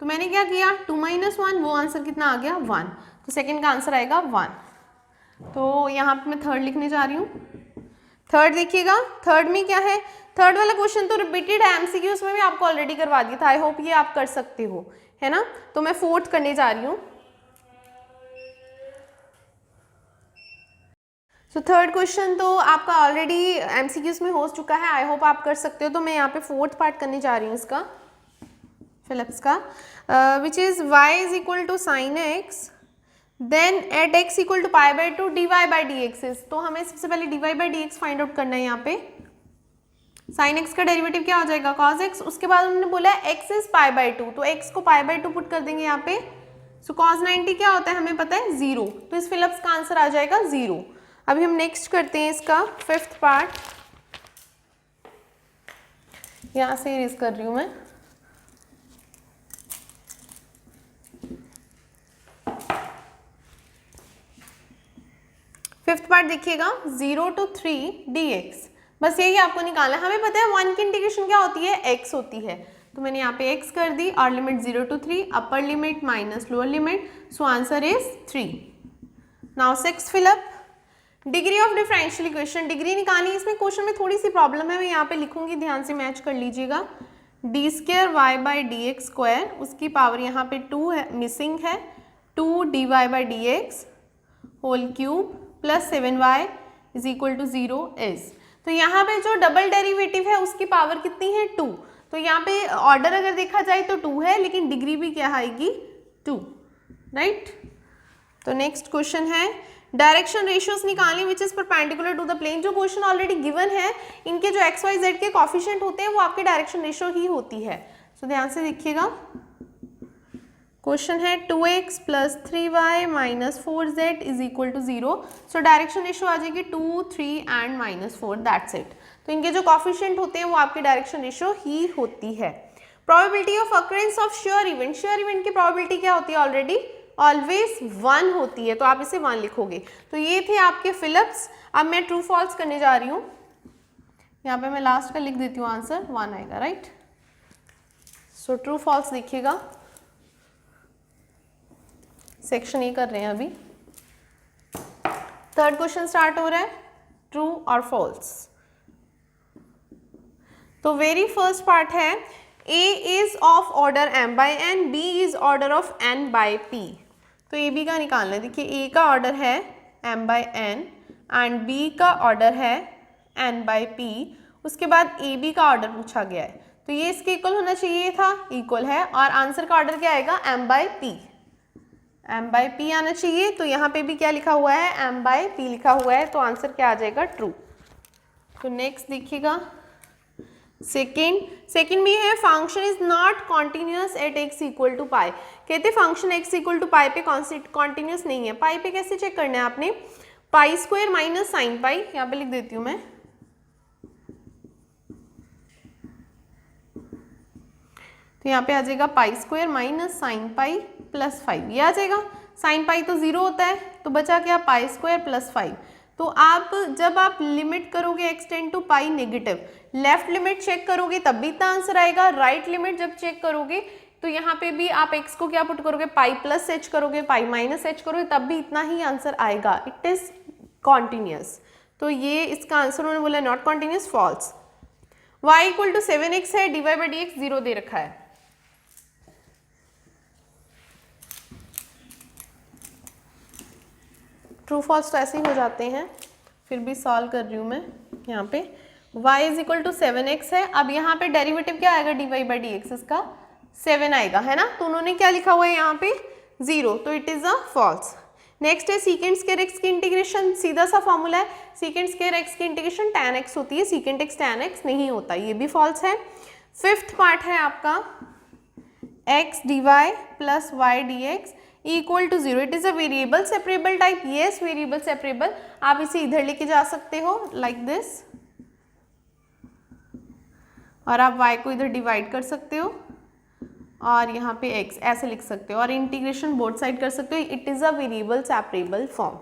तो मैंने क्या किया, 2 - 1, वो आंसर कितना आ गया 1, तो सेकेंड का आंसर आएगा 1। तो यहाँ पे मैं थर्ड लिखने जा रही हूँ। थर्ड देखिएगा, थर्ड में क्या है, थर्ड वाला क्वेश्चन तो रिपीटेड है, MCQs में भी आपको ऑलरेडी करवा दिया था, आई होप ये आप कर सकते हो, है ना। तो मैं फोर्थ करने जा रही हूँ। तो थर्ड क्वेश्चन तो आपका ऑलरेडी MCQs में हो चुका है, आई होप आप कर सकते हो। तो मैं यहाँ पे फोर्थ पार्ट करने जा रही हूँ इसका, फिलअप्स का, which is y = sin x, then at x = π/2 dy/dx। तो हमें सबसे पहले dy/dx फाइंड आउट करना है यहाँ पे। साइन एक्स का डेरिवेटिव क्या हो जाएगा cos x, उसके बाद उन्होंने बोला है x इज π/2, तो x को π/2 पुट कर देंगे यहाँ पे। सो cos 90 क्या होता है हमें पता है 0, तो इस फिलिप्स का आंसर आ जाएगा 0। अभी हम नेक्स्ट करते हैं इसका फिफ्थ पार्ट, यहाँ से इरेज कर रही हूँ मैं। फिफ्थ पार्ट देखिएगा 0 to 3 dx, बस यही आपको निकालना है। हमें पता है 1 की इंटीग्रेशन क्या होती है x होती है, तो मैंने यहाँ पे x कर दी और limit 0 to 3, upper limit minus lower limit, so answer is 3। Now sixth fill up, degree of differential equation, degree निकालनी। इसमें क्वेश्चन में थोड़ी सी प्रॉब्लम है, मैं यहाँ पे लिखूंगी, ध्यान से मैच कर लीजिएगा। d²y/dx², उसकी पावर यहाँ पे 2 है, मिसिंग है, 2dy/dx whole cube plus 7y is equal to 0 is. तो यहाँ पे जो डबल डेरिवेटिव है उसकी पावर कितनी है 2, तो यहाँ पे ऑर्डर अगर देखा जाए तो 2 है, लेकिन डिग्री भी क्या आएगी 2, राइट। तो नेक्स्ट क्वेश्चन है डायरेक्शन रेशियोज निकालने which is perpendicular to the plane. जो क्वेश्चन ऑलरेडी गिवन है, इनके जो एक्स वाई जेड के कॉफिशिएंट होते हैं वो आपके डायरेक्शन रेशियो ही होती है। तो ध्यान से देखिएगा, क्वेश्चन है 2x plus 3y minus 4z is equal to 0। So direction ratio आ जाएगी 2, 3 एंड -4, दैट्स इट। तो इनके जो कॉफिशिएंट होते हैं वो आपकी डायरेक्शन रेशियो ही होती है। Probability of occurrence of sure event, sure event की प्रोबेबिलिटी क्या होती है ऑलरेडी ऑलवेज 1 होती है, तो आप इसे 1 लिखोगे। तो ये थे आपके फिलिप्स। अब मैं ट्रू फॉल्स करने जा रही हूँ, यहाँ पे मैं लास्ट का लिख देती हूँ, आंसर 1 आएगा, राइट। सो ट्रू फॉल्स देखिएगा, सेक्शन ए कर रहे हैं अभी। थर्ड क्वेश्चन स्टार्ट हो रहा है, ट्रू और फॉल्स। तो वेरी फर्स्ट पार्ट है A is of order m by n, B is order of n by p। तो ए बी का निकालना है। देखिए ए का ऑर्डर है m by n and b का ऑर्डर है n by p, उसके बाद ए बी का ऑर्डर पूछा गया है, तो ये इसके इक्वल होना चाहिए था, इक्वल है, और आंसर का ऑर्डर क्या आएगा m by p, m by p आना चाहिए। तो यहाँ पे भी क्या लिखा हुआ है m by p लिखा हुआ है, तो आंसर क्या आ जाएगा ट्रू। तो नेक्स्ट देखिएगा सेकेंड में है function is not continuous at x equal to pi. कहते function x equal to pi पे कॉन्टिन्यूस नहीं है। पाई पे कैसे चेक करना है आपने, π² माइनस साइन पाई, यहाँ पे लिख देती हूँ मैं। तो यहाँ पे आ जाएगा π² माइनस साइन पाई प्लस 5, ये आ जाएगा। साइन पाई तो 0 होता है, तो बचा क्या π² प्लस 5। तो आप जब आप लिमिट करोगे x tend to pi negative, left limit check करोगे तब भी इतना आंसर आएगा, राइट लिमिट जब चेक करोगे तो यहाँ पे भी आप x को क्या पुट करोगे, पाई प्लस h करोगे, पाई माइनस h करोगे, तब भी इतना ही आंसर आएगा। It is continuous. तो ये इसका आंसर उन्होंने बोला not continuous, false. y equal to 7x है, dy/dx 0 दे रखा है। ट्रू फॉल्स तो ऐसे ही हो जाते हैं, फिर भी सॉल्व कर रही हूँ मैं। यहाँ पे y is equal to 7x है, अब यहाँ पे डेरिवेटिव क्या आएगा dy/dx, इसका 7 आएगा, है ना। तो उन्होंने क्या लिखा हुआ है यहाँ पे 0, तो it is a false. Next है सीकेंट स्क्वायर x की इंटीग्रेशन, सीधा सा फॉर्मूला है, सीकेंट स्क्वायर x की इंटीग्रेशन tan x होती है, सीकेंट x tan x नहीं होता, ये भी फॉल्स है। फिफ्थ पार्ट है आपका x dy plus y dx equal to 0, it is a variable separable type, yes variable separable. आप इसे इधर लेके जा सकते हो लाइक दिस, और आप y को इधर डिवाइड कर सकते हो और यहाँ पे x ऐसे लिख सकते हो, और इंटीग्रेशन बोथ साइड कर सकते हो। It is a variable separable form.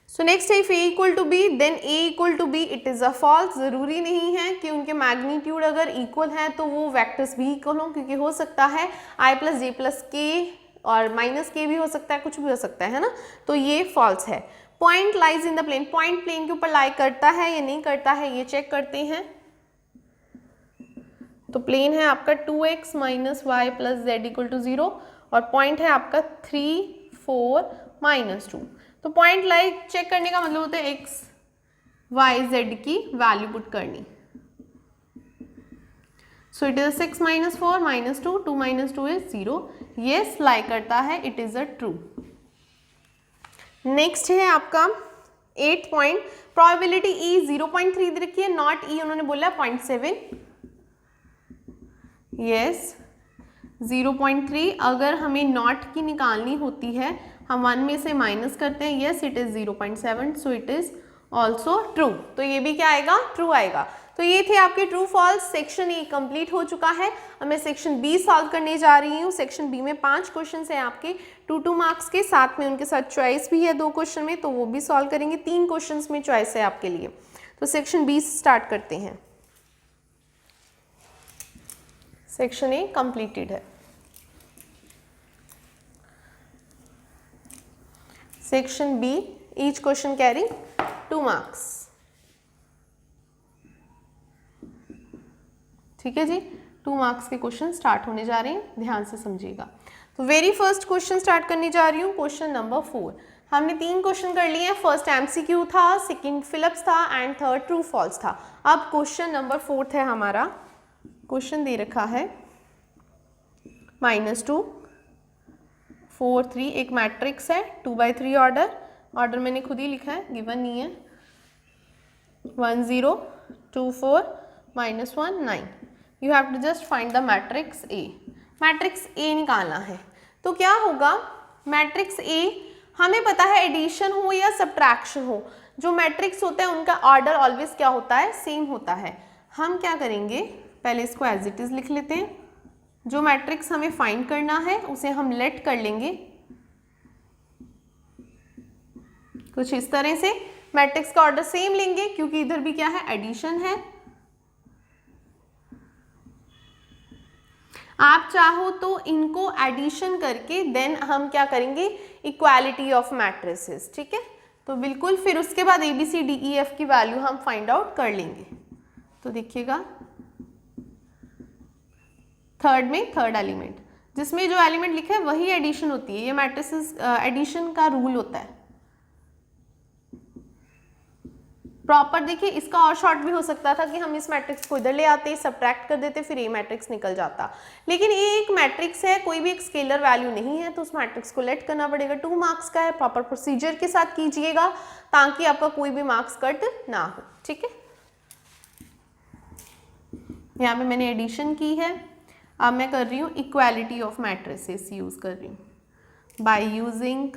So next है if a equal to B then a equal to B, it is a false. जरूरी नहीं है कि उनके मैग्नीट्यूड अगर इक्वल है तो वो वेक्टर्स भी इक्वल हों, क्योंकि हो सकता है i plus j plus k और माइनस के भी हो सकता है, कुछ भी हो सकता है ना, तो ये फॉल्स है। Point lies in the plane, point plane के ऊपर लाई करता है या नहीं करता है, ये चेक करते हैं। तो प्लेन है आपका 2x minus y plus z equal to 0, और पॉइंट है आपका 3, 4, -2। तो पॉइंट लाई चेक करने का मतलब होता है x, y, z की वैल्यू पुट करनी। सो इट इज 6 - 4 -2, 2 - 2 इज 0, yes लाई करता है, it is a true. Next है आपका 8 पॉइंट, प्रोबेबिलिटी ई 0.3 दे रखी है, नॉट ई उन्होंने बोला 0.7, यस 0.3। अगर हमें नॉट की निकालनी होती है हम 1 में से माइनस करते हैं, yes it is 0.7, so it is also true. तो ये भी क्या आएगा, ट्रू आएगा। तो ये थे आपके true false. Section A complete हो चुका है। अब मैं सेक्शन बी सॉल्व करने जा रही हूँ। सेक्शन बी में 5 क्वेश्चन हैं आपके 2 मार्क्स के, साथ में उनके साथ चॉइस भी है 2 क्वेश्चन में, तो वो भी सॉल्व करेंगे। 3 क्वेश्चन में चॉइस है आपके लिए। तो सेक्शन बी स्टार्ट करते हैं। सेक्शन ए कंप्लीटेड है। Section B, each question carry 2 marks. ठीक है जी, 2 मार्क्स के क्वेश्चन स्टार्ट होने जा रहे हैं, ध्यान से समझिएगा। तो वेरी फर्स्ट क्वेश्चन स्टार्ट करने जा रही हूँ, क्वेश्चन नंबर 4। हमने 3 क्वेश्चन कर लिए हैं। फर्स्ट एमसीक्यू था, सेकंड फिलिप्स था एंड थर्ड ट्रू फॉल्स था। अब क्वेश्चन नंबर 4 है हमारा। क्वेश्चन दे रखा है -2 4 3, एक मैट्रिक्स है 2/3 ऑर्डर मैंने खुद ही लिखा है, गिवन नहीं है। 1 0 2 4 -1 9। You have to just find the matrix A. Matrix A निकालना है। तो क्या होगा, मैट्रिक्स ए हमें पता है एडिशन हो या सब्ट्रैक्शन हो, जो मैट्रिक्स होता है उनका ऑर्डर ऑलवेज क्या होता है, सेम होता है। हम क्या करेंगे, पहले इसको एज इट इज लिख लेते हैं। जो मैट्रिक्स हमें फाइंड करना है उसे हम लेट कर लेंगे कुछ इस तरह से। मैट्रिक्स का ऑर्डर सेम लेंगे क्योंकि इधर भी क्या है, एडिशन है। आप चाहो तो इनको एडिशन करके देन हम क्या करेंगे, इक्वालिटी ऑफ मैट्रिसेस। ठीक है, तो बिल्कुल फिर उसके बाद ABCDEF की वैल्यू हम फाइंड आउट कर लेंगे। तो देखिएगा थर्ड में थर्ड एलिमेंट, जिसमें जो एलिमेंट लिखा है वही एडिशन होती है। ये मैट्रिसेस एडिशन का रूल होता है प्रॉपर। देखिए इसका और शॉर्ट भी हो सकता था कि हम इस मैट्रिक्स को इधर ले आते, सब्ट्रैक्ट कर देते, फिर ये मैट्रिक्स निकल जाता। लेकिन ये एक मैट्रिक्स है, कोई भी एक स्केलर वैल्यू नहीं है, तो उस मैट्रिक्स को लेट करना पड़ेगा। 2 मार्क्स का है, प्रॉपर प्रोसीजर के साथ कीजिएगा ताकि आपका कोई भी मार्क्स कट ना हो। ठीक है, यहाँ पे मैंने एडिशन की है। अब मैं कर रही हूँ इक्वालिटी ऑफ मैट्रिसेस यूज कर रही हूँ by using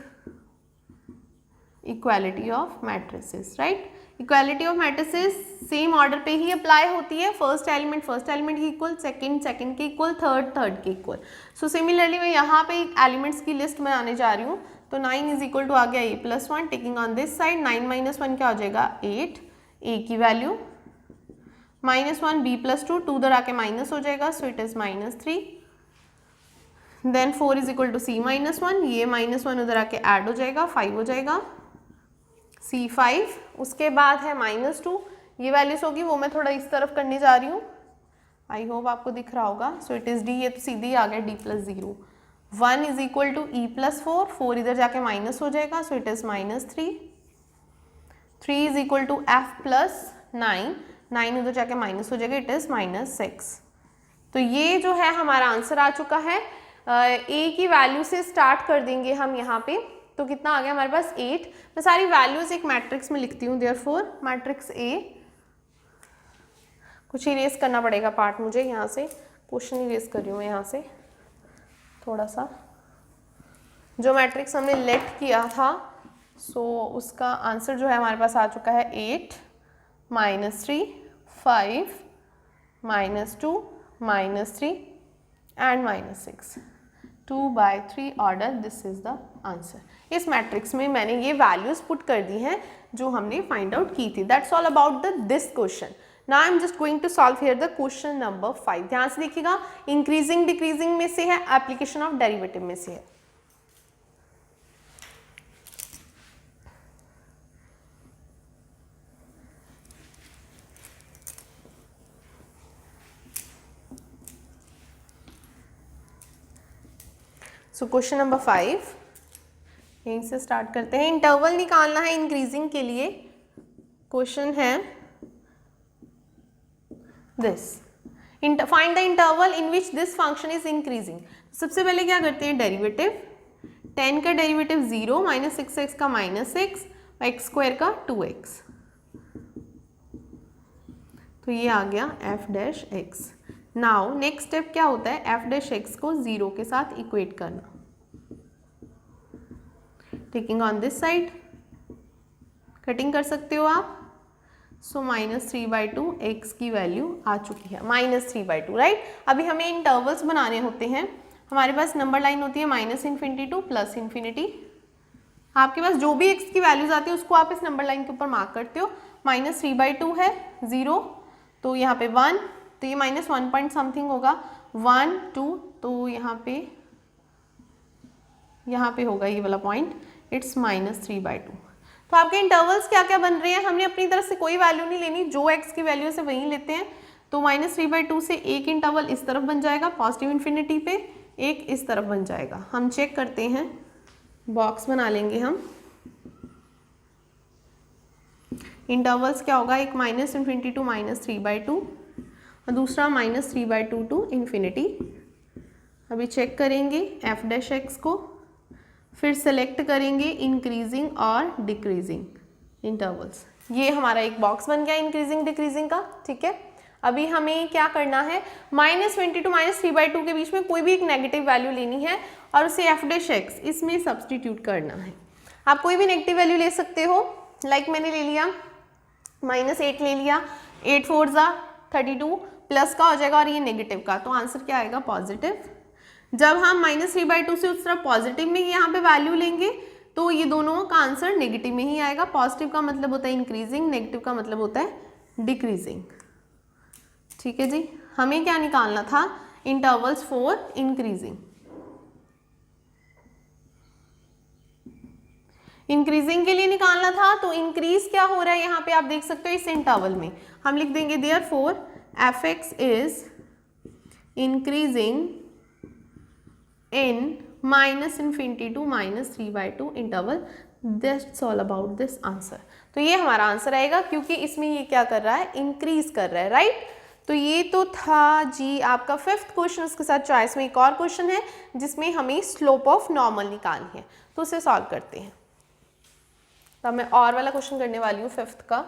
equality of matrices. Right, equality of matrices same order पे ही अप्लाई होती है। फर्स्ट एलिमेंट के इक्वल, सेकंड के इक्वल, थर्ड के इक्वल। सो सिमिलरली मैं यहाँ पे एक एलिमेंट्स की लिस्ट में आने जा रही हूँ। तो 9 इज इक्वल टू आ गया a+1, taking on this side 9 - 1 क्या हो जाएगा 8, a की वैल्यू -1 b+2, 2 उधर आके माइनस हो जाएगा, so it is -3। Then 4 is equal to c-1, ये -1 उधर आके ऐड हो जाएगा, 5 हो जाएगा C5। उसके बाद है -2, ये वैल्यूज होगी, वो मैं थोड़ा इस तरफ करने जा रही हूँ, आई होप आपको दिख रहा होगा। सो इट इज D, ये तो सीधे आ गया D+0। 1 is equal to E+4, 4 इधर जाके माइनस हो जाएगा, so it is -3। 3 is equal to F+9, 9 उधर जाके माइनस हो जाएगा, इट इज -6। तो ये जो है हमारा आंसर आ चुका है। A की वैल्यू से स्टार्ट कर देंगे हम यहाँ पे। तो कितना आ गया हमारे पास 8। मैं सारी वैल्यूज एक मैट्रिक्स में लिखती हूँ, देयरफॉर मैट्रिक्स A। कुछ इरेज करना पड़ेगा पार्ट मुझे, यहाँ से क्वेश्चन इरेज कर रही हूँ मैं यहाँ से थोड़ा सा। जो मैट्रिक्स हमने लेट किया था सो उसका आंसर जो है हमारे पास आ चुका है 8 -3 5 -2 -3 and -6। 2/3 order, this is the answer. इस मैट्रिक्स में मैंने ये वैल्यूज पुट कर दी हैं जो हमने फाइंड आउट की थी। That's all about this question. Now I am just going to solve here the question number 5। ध्यान से देखिएगा, इंक्रीजिंग डिक्रीजिंग में से है, एप्लीकेशन ऑफ डेरिवेटिव में से है। सो क्वेश्चन नंबर 5 यहीं से स्टार्ट करते हैं। इंटरवल निकालना है इंक्रीजिंग के लिए। क्वेश्चन है this, find the interval in which this function is increasing. सबसे पहले क्या करते हैं, डेरिवेटिव। 10 का डेरिवेटिव 0, -6x का -6, एक्स स्क्वायर का 2x, तो ये आ गया F dash x. Now next step क्या होता है, एफ डैश एक्स को 0 के साथ इक्वेट करना। Taking on this side, cutting कर सकते हो आप। सो -3/2 एक्स की वैल्यू आ चुकी है, -3/2, राइट। अभी हमें इंटरवल्स बनाने होते हैं। हमारे पास नंबर लाइन होती है -∞ टू +∞। आपके पास जो भी एक्स की वैल्यूज आती है उसको आप इस नंबर लाइन के ऊपर मार्क करते हो। -3/2 है, 0, तो यहाँ पे 1, तो ये -1 पॉइंट समथिंग होगा, 1 2, तो यहाँ पे होगा ये वाला पॉइंट, इट्स -3/2। तो आपके इंटरवल्स क्या क्या बन रहे हैं, हमने अपनी तरफ से कोई वैल्यू नहीं लेनी, जो एक्स की वैल्यू से वहीं लेते हैं। तो -3/2 से एक इंटरवल इस तरफ बन जाएगा पॉजिटिव इन्फिनिटी पे, एक इस तरफ बन जाएगा। हम चेक करते हैं, बॉक्स बना लेंगे हम। इंटरवल्स क्या होगा, एक -∞ टू -3/2 और दूसरा -3/2 टू इन्फिनिटी। अभी चेक करेंगे एफ डैश एक्स को, फिर सेलेक्ट करेंगे इंक्रीजिंग और डिक्रीजिंग इंटरवल्स। ये हमारा एक बॉक्स बन गया इंक्रीजिंग डिक्रीजिंग का, ठीक है। अभी हमें क्या करना है, -20 टू -3/2 के बीच में कोई भी एक नेगेटिव वैल्यू लेनी है और उसे एफ डैश एक्स इसमें सब्सटीट्यूट करना है। आप कोई भी नेगेटिव वैल्यू ले सकते हो, लाइक मैंने ले लिया -8 ले लिया, 8 4 ज़ा 32, प्लस का हो जाएगा और ये नेगेटिव का, तो आंसर क्या आएगा, पॉजिटिव। जब हम -3/2 से उस तरफ पॉजिटिव में यहाँ पे वैल्यू लेंगे तो ये दोनों का आंसर नेगेटिव में ही आएगा। पॉजिटिव का मतलब होता है इंक्रीजिंग, नेगेटिव का मतलब होता है डिक्रीजिंग, ठीक है जी। हमें क्या निकालना था, इंटरवल्स फॉर इंक्रीजिंग। इंक्रीजिंग के लिए निकालना था, तो इंक्रीज क्या हो रहा है यहाँ पे आप देख सकते हो इस इंटरवल में। हम लिख देंगे therefore F x is increasing in -∞ to -3/2 interval. That's all about this answer. तो ये हमारा आंसर आएगा, क्योंकि इसमें ये क्या कर रहा है, इंक्रीज कर रहा है, राइट। तो ये तो था जी आपका 5th क्वेश्चन। उसके साथ चॉइस में एक और क्वेश्चन है जिसमें हमें स्लोप ऑफ नॉर्मल निकालनी है, तो उसे सॉल्व करते हैं। तो मैं और वाला क्वेश्चन करने वाली हूँ 5th का।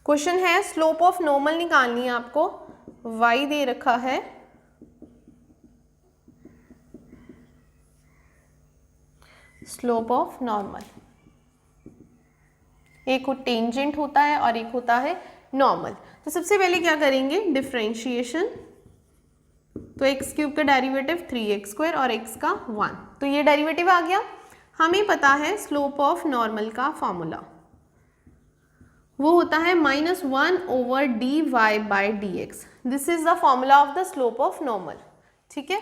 क्वेश्चन है स्लोप ऑफ नॉर्मल निकालनी है आपको। y दे रखा है, स्लोप ऑफ नॉर्मल, एक टेंजेंट होता है और एक होता है नॉर्मल। तो सबसे पहले क्या करेंगे, डिफरेंशिएशन। तो एक्स क्यूब का डेरिवेटिव 3x² और x का 1, तो ये डेरिवेटिव आ गया। हमें पता है स्लोप ऑफ नॉर्मल का फॉर्मूला वो होता है -1/dy/dx। This is the formula of the slope of normal, ठीक है।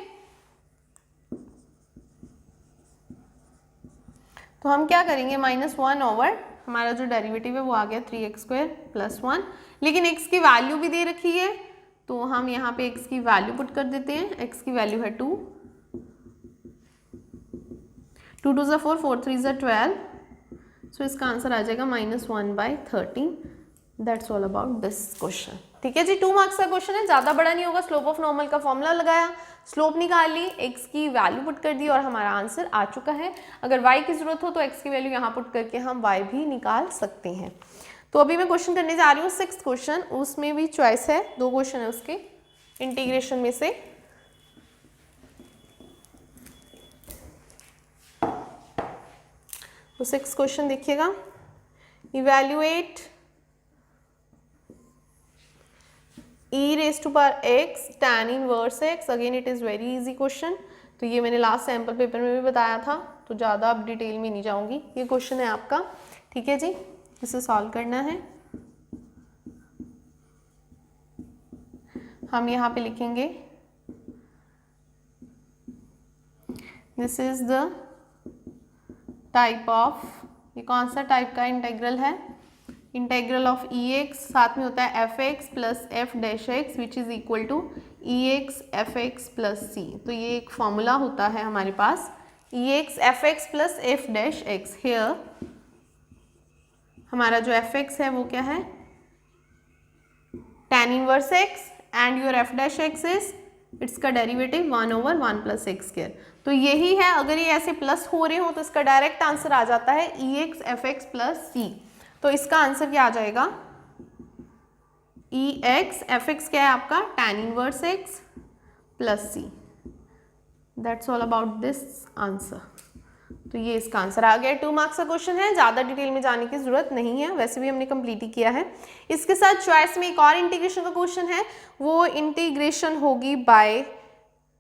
तो हम क्या करेंगे, -1/, हमारा जो डेरिवेटिव है वो आ गया 3x² + 1, लेकिन x की वैल्यू भी दे रखी है, तो हम यहाँ पे x की वैल्यू पुट कर देते हैं। x की वैल्यू है 2, 2 2 ज़ा 4, 4 3 ज़ा 12, सो इसका आंसर आ जाएगा -1/13। That's all about this question, ठीक है जी। 2 मार्क्स का क्वेश्चन है, ज़्यादा बड़ा नहीं होगा। स्लोप ऑफ नॉर्मल का फॉर्मूला लगाया, स्लोप निकाल ली, x की वैल्यू पुट कर दी और हमारा आंसर आ चुका है। अगर y की जरूरत हो तो x की वैल्यू यहाँ पुट करके हम y भी निकाल सकते हैं। तो अभी मैं क्वेश्चन करने जा रही हूँ 6th क्वेश्चन। उसमें भी चॉइस है, 2 क्वेश्चन है उसके इंटीग्रेशन में से। तो 6th क्वेश्चन देखिएगा, evaluate e⁻x tan inverse x। Again it is very easy question. तो ये मैंने लास्ट सैम्पल पेपर में भी बताया था, तो ज़्यादा अब डिटेल में नहीं जाऊंगी। ये क्वेश्चन है आपका, ठीक है जी। इसे सॉल्व करना है। हम यहाँ पे लिखेंगे this is the type of, ये कौन सा टाइप का इंटेग्रल है, इंटेग्रल ऑफ ex, साथ में होता है fx plus f'(x) which is equal to ex fx plus c। तो ये एक फॉर्मूला होता है हमारे पास, ex fx plus f'(x)। Here हमारा जो fx है वो क्या है, tan inverse x and your f dash x is its का डेरिवेटिव 1/1 + x स्क्वायर। तो यही है, अगर ये ऐसे प्लस हो रहे हो तो इसका डायरेक्ट आंसर आ जाता है ex fx + c। तो इसका आंसर क्या आ जाएगा, ex fx क्या है आपका, tan inverse x + c। That's all about this answer. तो ये इसका आंसर आ गया। 2 मार्क्स का क्वेश्चन है, ज़्यादा डिटेल में जाने की जरूरत नहीं है, वैसे भी हमने कंप्लीट ही किया है। इसके साथ चॉइस में एक और इंटीग्रेशन का क्वेश्चन है, वो इंटीग्रेशन होगी बाय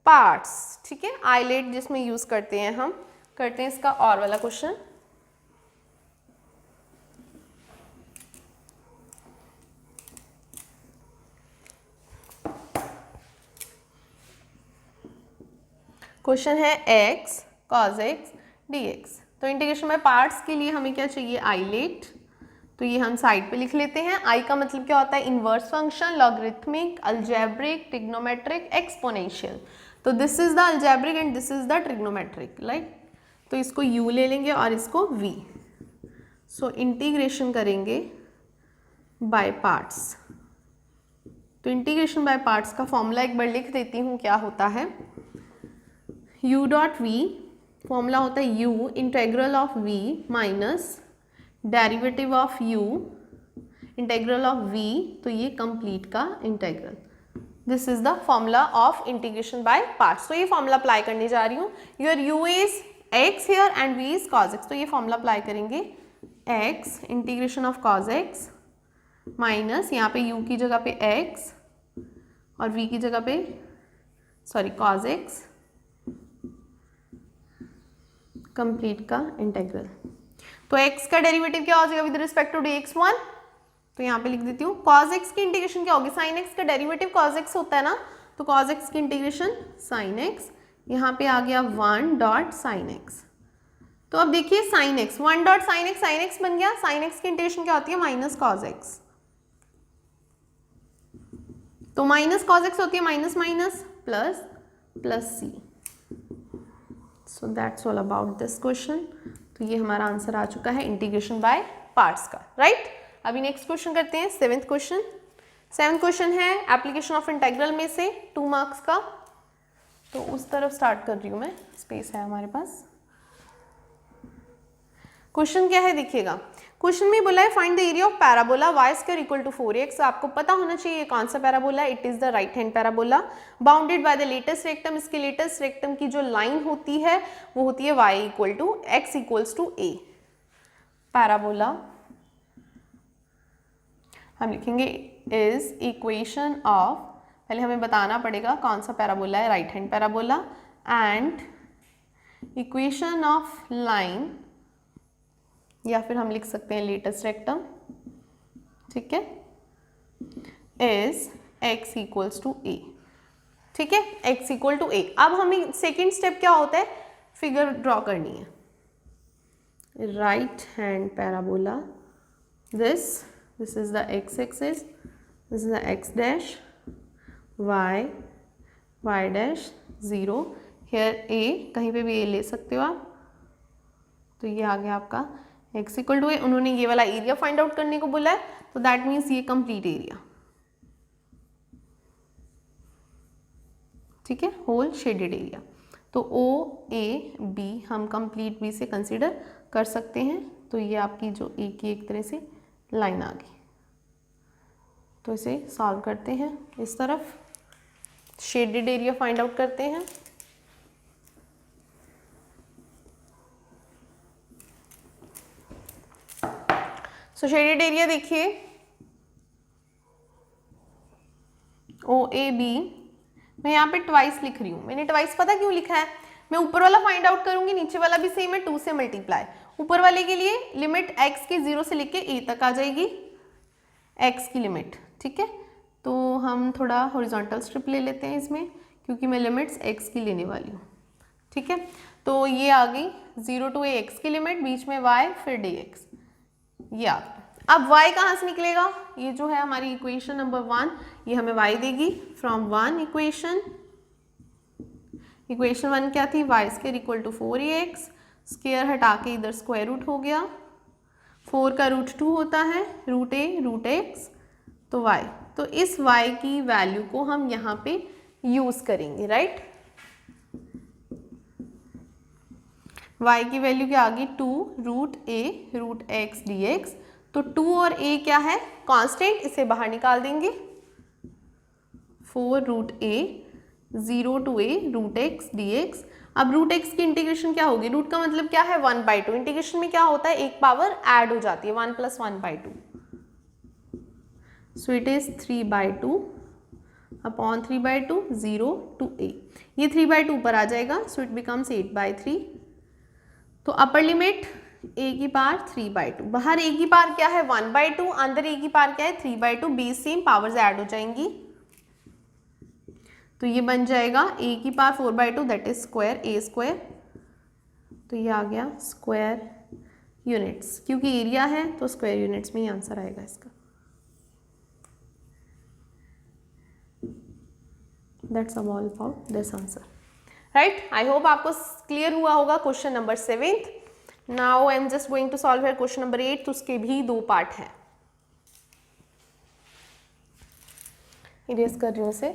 पार्ट्स, ठीक है, आइलेट जिसमें यूज़ करते हैं हम, करते हैं इसका और वाला क्वेश्चन। क्वेश्चन है x cos x dx। तो इंटीग्रेशन बाय पार्ट्स के लिए हमें क्या चाहिए, आइलेट। तो ये हम साइड पे लिख लेते हैं। आई का मतलब क्या होता है, inverse function, logarithmic, algebraic, trigonometric, exponential. तो this is the algebraic and this is the trigonometric, right. तो इसको u ले लेंगे और इसको v। सो इंटीग्रेशन करेंगे बाय पार्ट्स। तो इंटीग्रेशन बाय पार्ट्स का फॉर्मूला एक बार लिख देती हूँ, क्या होता है, u डॉट v, फॉर्मूला होता है u integral of v minus derivative of u integral of v, तो ये कंप्लीट का integral. This is the formula of integration by parts. तो ये फॉर्मूला अप्लाई करने जा रही हूँ। Your u is x here and v is cos x। तो ये फॉर्मूला अप्लाई करेंगे, x integration of cos x minus यहाँ पे u की जगह पे x और v की जगह पे cos x कंप्लीट का इंटेग्रल। तो x का डेरिवेटिव क्या हो जाएगा विद रिस्पेक्ट टू dx1, तो यहाँ पे लिख देती हूँ। cos x की इंटीग्रेशन क्या होगी, sin x का डेरिवेटिव cos x होता है ना, तो cos x की इंटीग्रेशन sin x, यहाँ पे आ गया 1 डॉट sin x। तो अब देखिए sin x, 1 dot sin x बन गया। sin x की इंटीग्रेशन क्या होती है, माइनस cos x। तो माइनस cos x होती है minus minus plus c। So that's all about this question. तो ये हमारा आंसर आ चुका है इंटीग्रेशन बाय पार्ट्स का, राइट। अभी नेक्स्ट क्वेश्चन करते हैं, 7th क्वेश्चन। 7th क्वेश्चन है एप्लीकेशन ऑफ इंटेग्रल में से 2 मार्क्स का। तो उस तरफ स्टार्ट कर रही हूँ मैं, स्पेस है हमारे पास। क्वेश्चन क्या है देखिएगा, क्वेश्चन में बोला है find the area of parabola y square equal to 4x। आपको पता होना चाहिए कौन सा पैराबोला है, it is the right hand parabola bounded by the latus rectum. इसके लेटेस्ट रेक्टम की जो लाइन होती है वो होती है y equal to x equals to a। Parabola हम लिखेंगे इज इक्वेशन ऑफ, पहले हमें बताना पड़ेगा कौन सा पैराबोला है, right hand parabola, and equation of line, या फिर हम लिख सकते हैं लेटेस्ट रेक्टम, ठीक है, is x equals to a, ठीक है, x इक्वल टू a। अब हमें सेकेंड स्टेप क्या होता है, फिगर ड्रॉ करनी है। Right hand parabola, this is the x axis, this is the x dash, y dash 0, here a, कहीं पे भी a ले सकते हो आप। तो ये आ गया आपका x इक्वल टू a। उन्होंने ये वाला एरिया फाइंड आउट करने को बोला है, तो दैट मीन्स ये कंप्लीट एरिया, ठीक है, होल शेडेड एरिया। तो ओ ए बी हम कंप्लीट बी से कंसीडर कर सकते हैं। तो ये आपकी जो ए की एक तरह से लाइन आ गई। तो इसे सॉल्व करते हैं, इस तरफ शेडेड एरिया फाइंड आउट करते हैं। सो शेडेड एरिया देखिए, ओ ए बी, मैं यहाँ पे ट्वाइस लिख रही हूँ। मैंने ट्वाइस पता क्यों लिखा है, मैं ऊपर वाला फाइंड आउट करूंगी, नीचे वाला भी सेम है, 2 से मल्टीप्लाई। ऊपर वाले के लिए लिमिट x की 0 से लेके a तक आ जाएगी, x की लिमिट, ठीक है। तो हम थोड़ा हॉरिजॉन्टल स्ट्रिप ले लेते हैं इसमें, क्योंकि मैं लिमिट्स x की लेने वाली हूँ, ठीक है। तो ये आ गई 0 to a x की लिमिट, बीच में y, फिर dx, ये आ गया। अब y कहाँ से निकलेगा, ये जो है हमारी इक्वेशन नंबर 1, ये हमें y देगी। फ्रॉम 1 इक्वेशन 1 क्या थी, y square equal to 4ax, square हटा के इधर स्क्वायर रूट हो गया, 4 का रूट 2 होता है, रूट a रूट x तो y, तो इस y की वैल्यू को हम यहाँ पे यूज करेंगे, राइट। y की वैल्यू क्या आ गई 2√a√x dx। तो 2 और a क्या है, कांस्टेंट, इसे बाहर निकाल देंगे। 4√a 0 to a√x dx। अब √x की इंटीग्रेशन क्या होगी, रूट का मतलब क्या है 1/2। इंटीग्रेशन में क्या होता है, एक पावर ऐड हो जाती है, 1 + 1/2। सो it is 3/2 upon 3/2 0 to a। ये 3/2 ऊपर आ जाएगा, सो इट बिकम्स 8/3। तो अपर लिमिट a की पावर 3/2, बाहर a की पावर क्या है 1/2, अंदर a की पावर क्या है 3/2, बेस सेम, पावर्स ऐड हो जाएंगी। तो ये बन जाएगा a की power 4/2 that is square a square. तो ये आ गया स्क्वायर यूनिट्स, क्योंकि एरिया है तो स्क्वायर यूनिट्स में ही आंसर आएगा इसका। That's all about this answer, right. I hope आपको क्लियर हुआ होगा question number 7। Now I am just going to solve here question number 8। तो उसके भी 2 पार्ट हैं। इरेज कर रही हूँ इसे।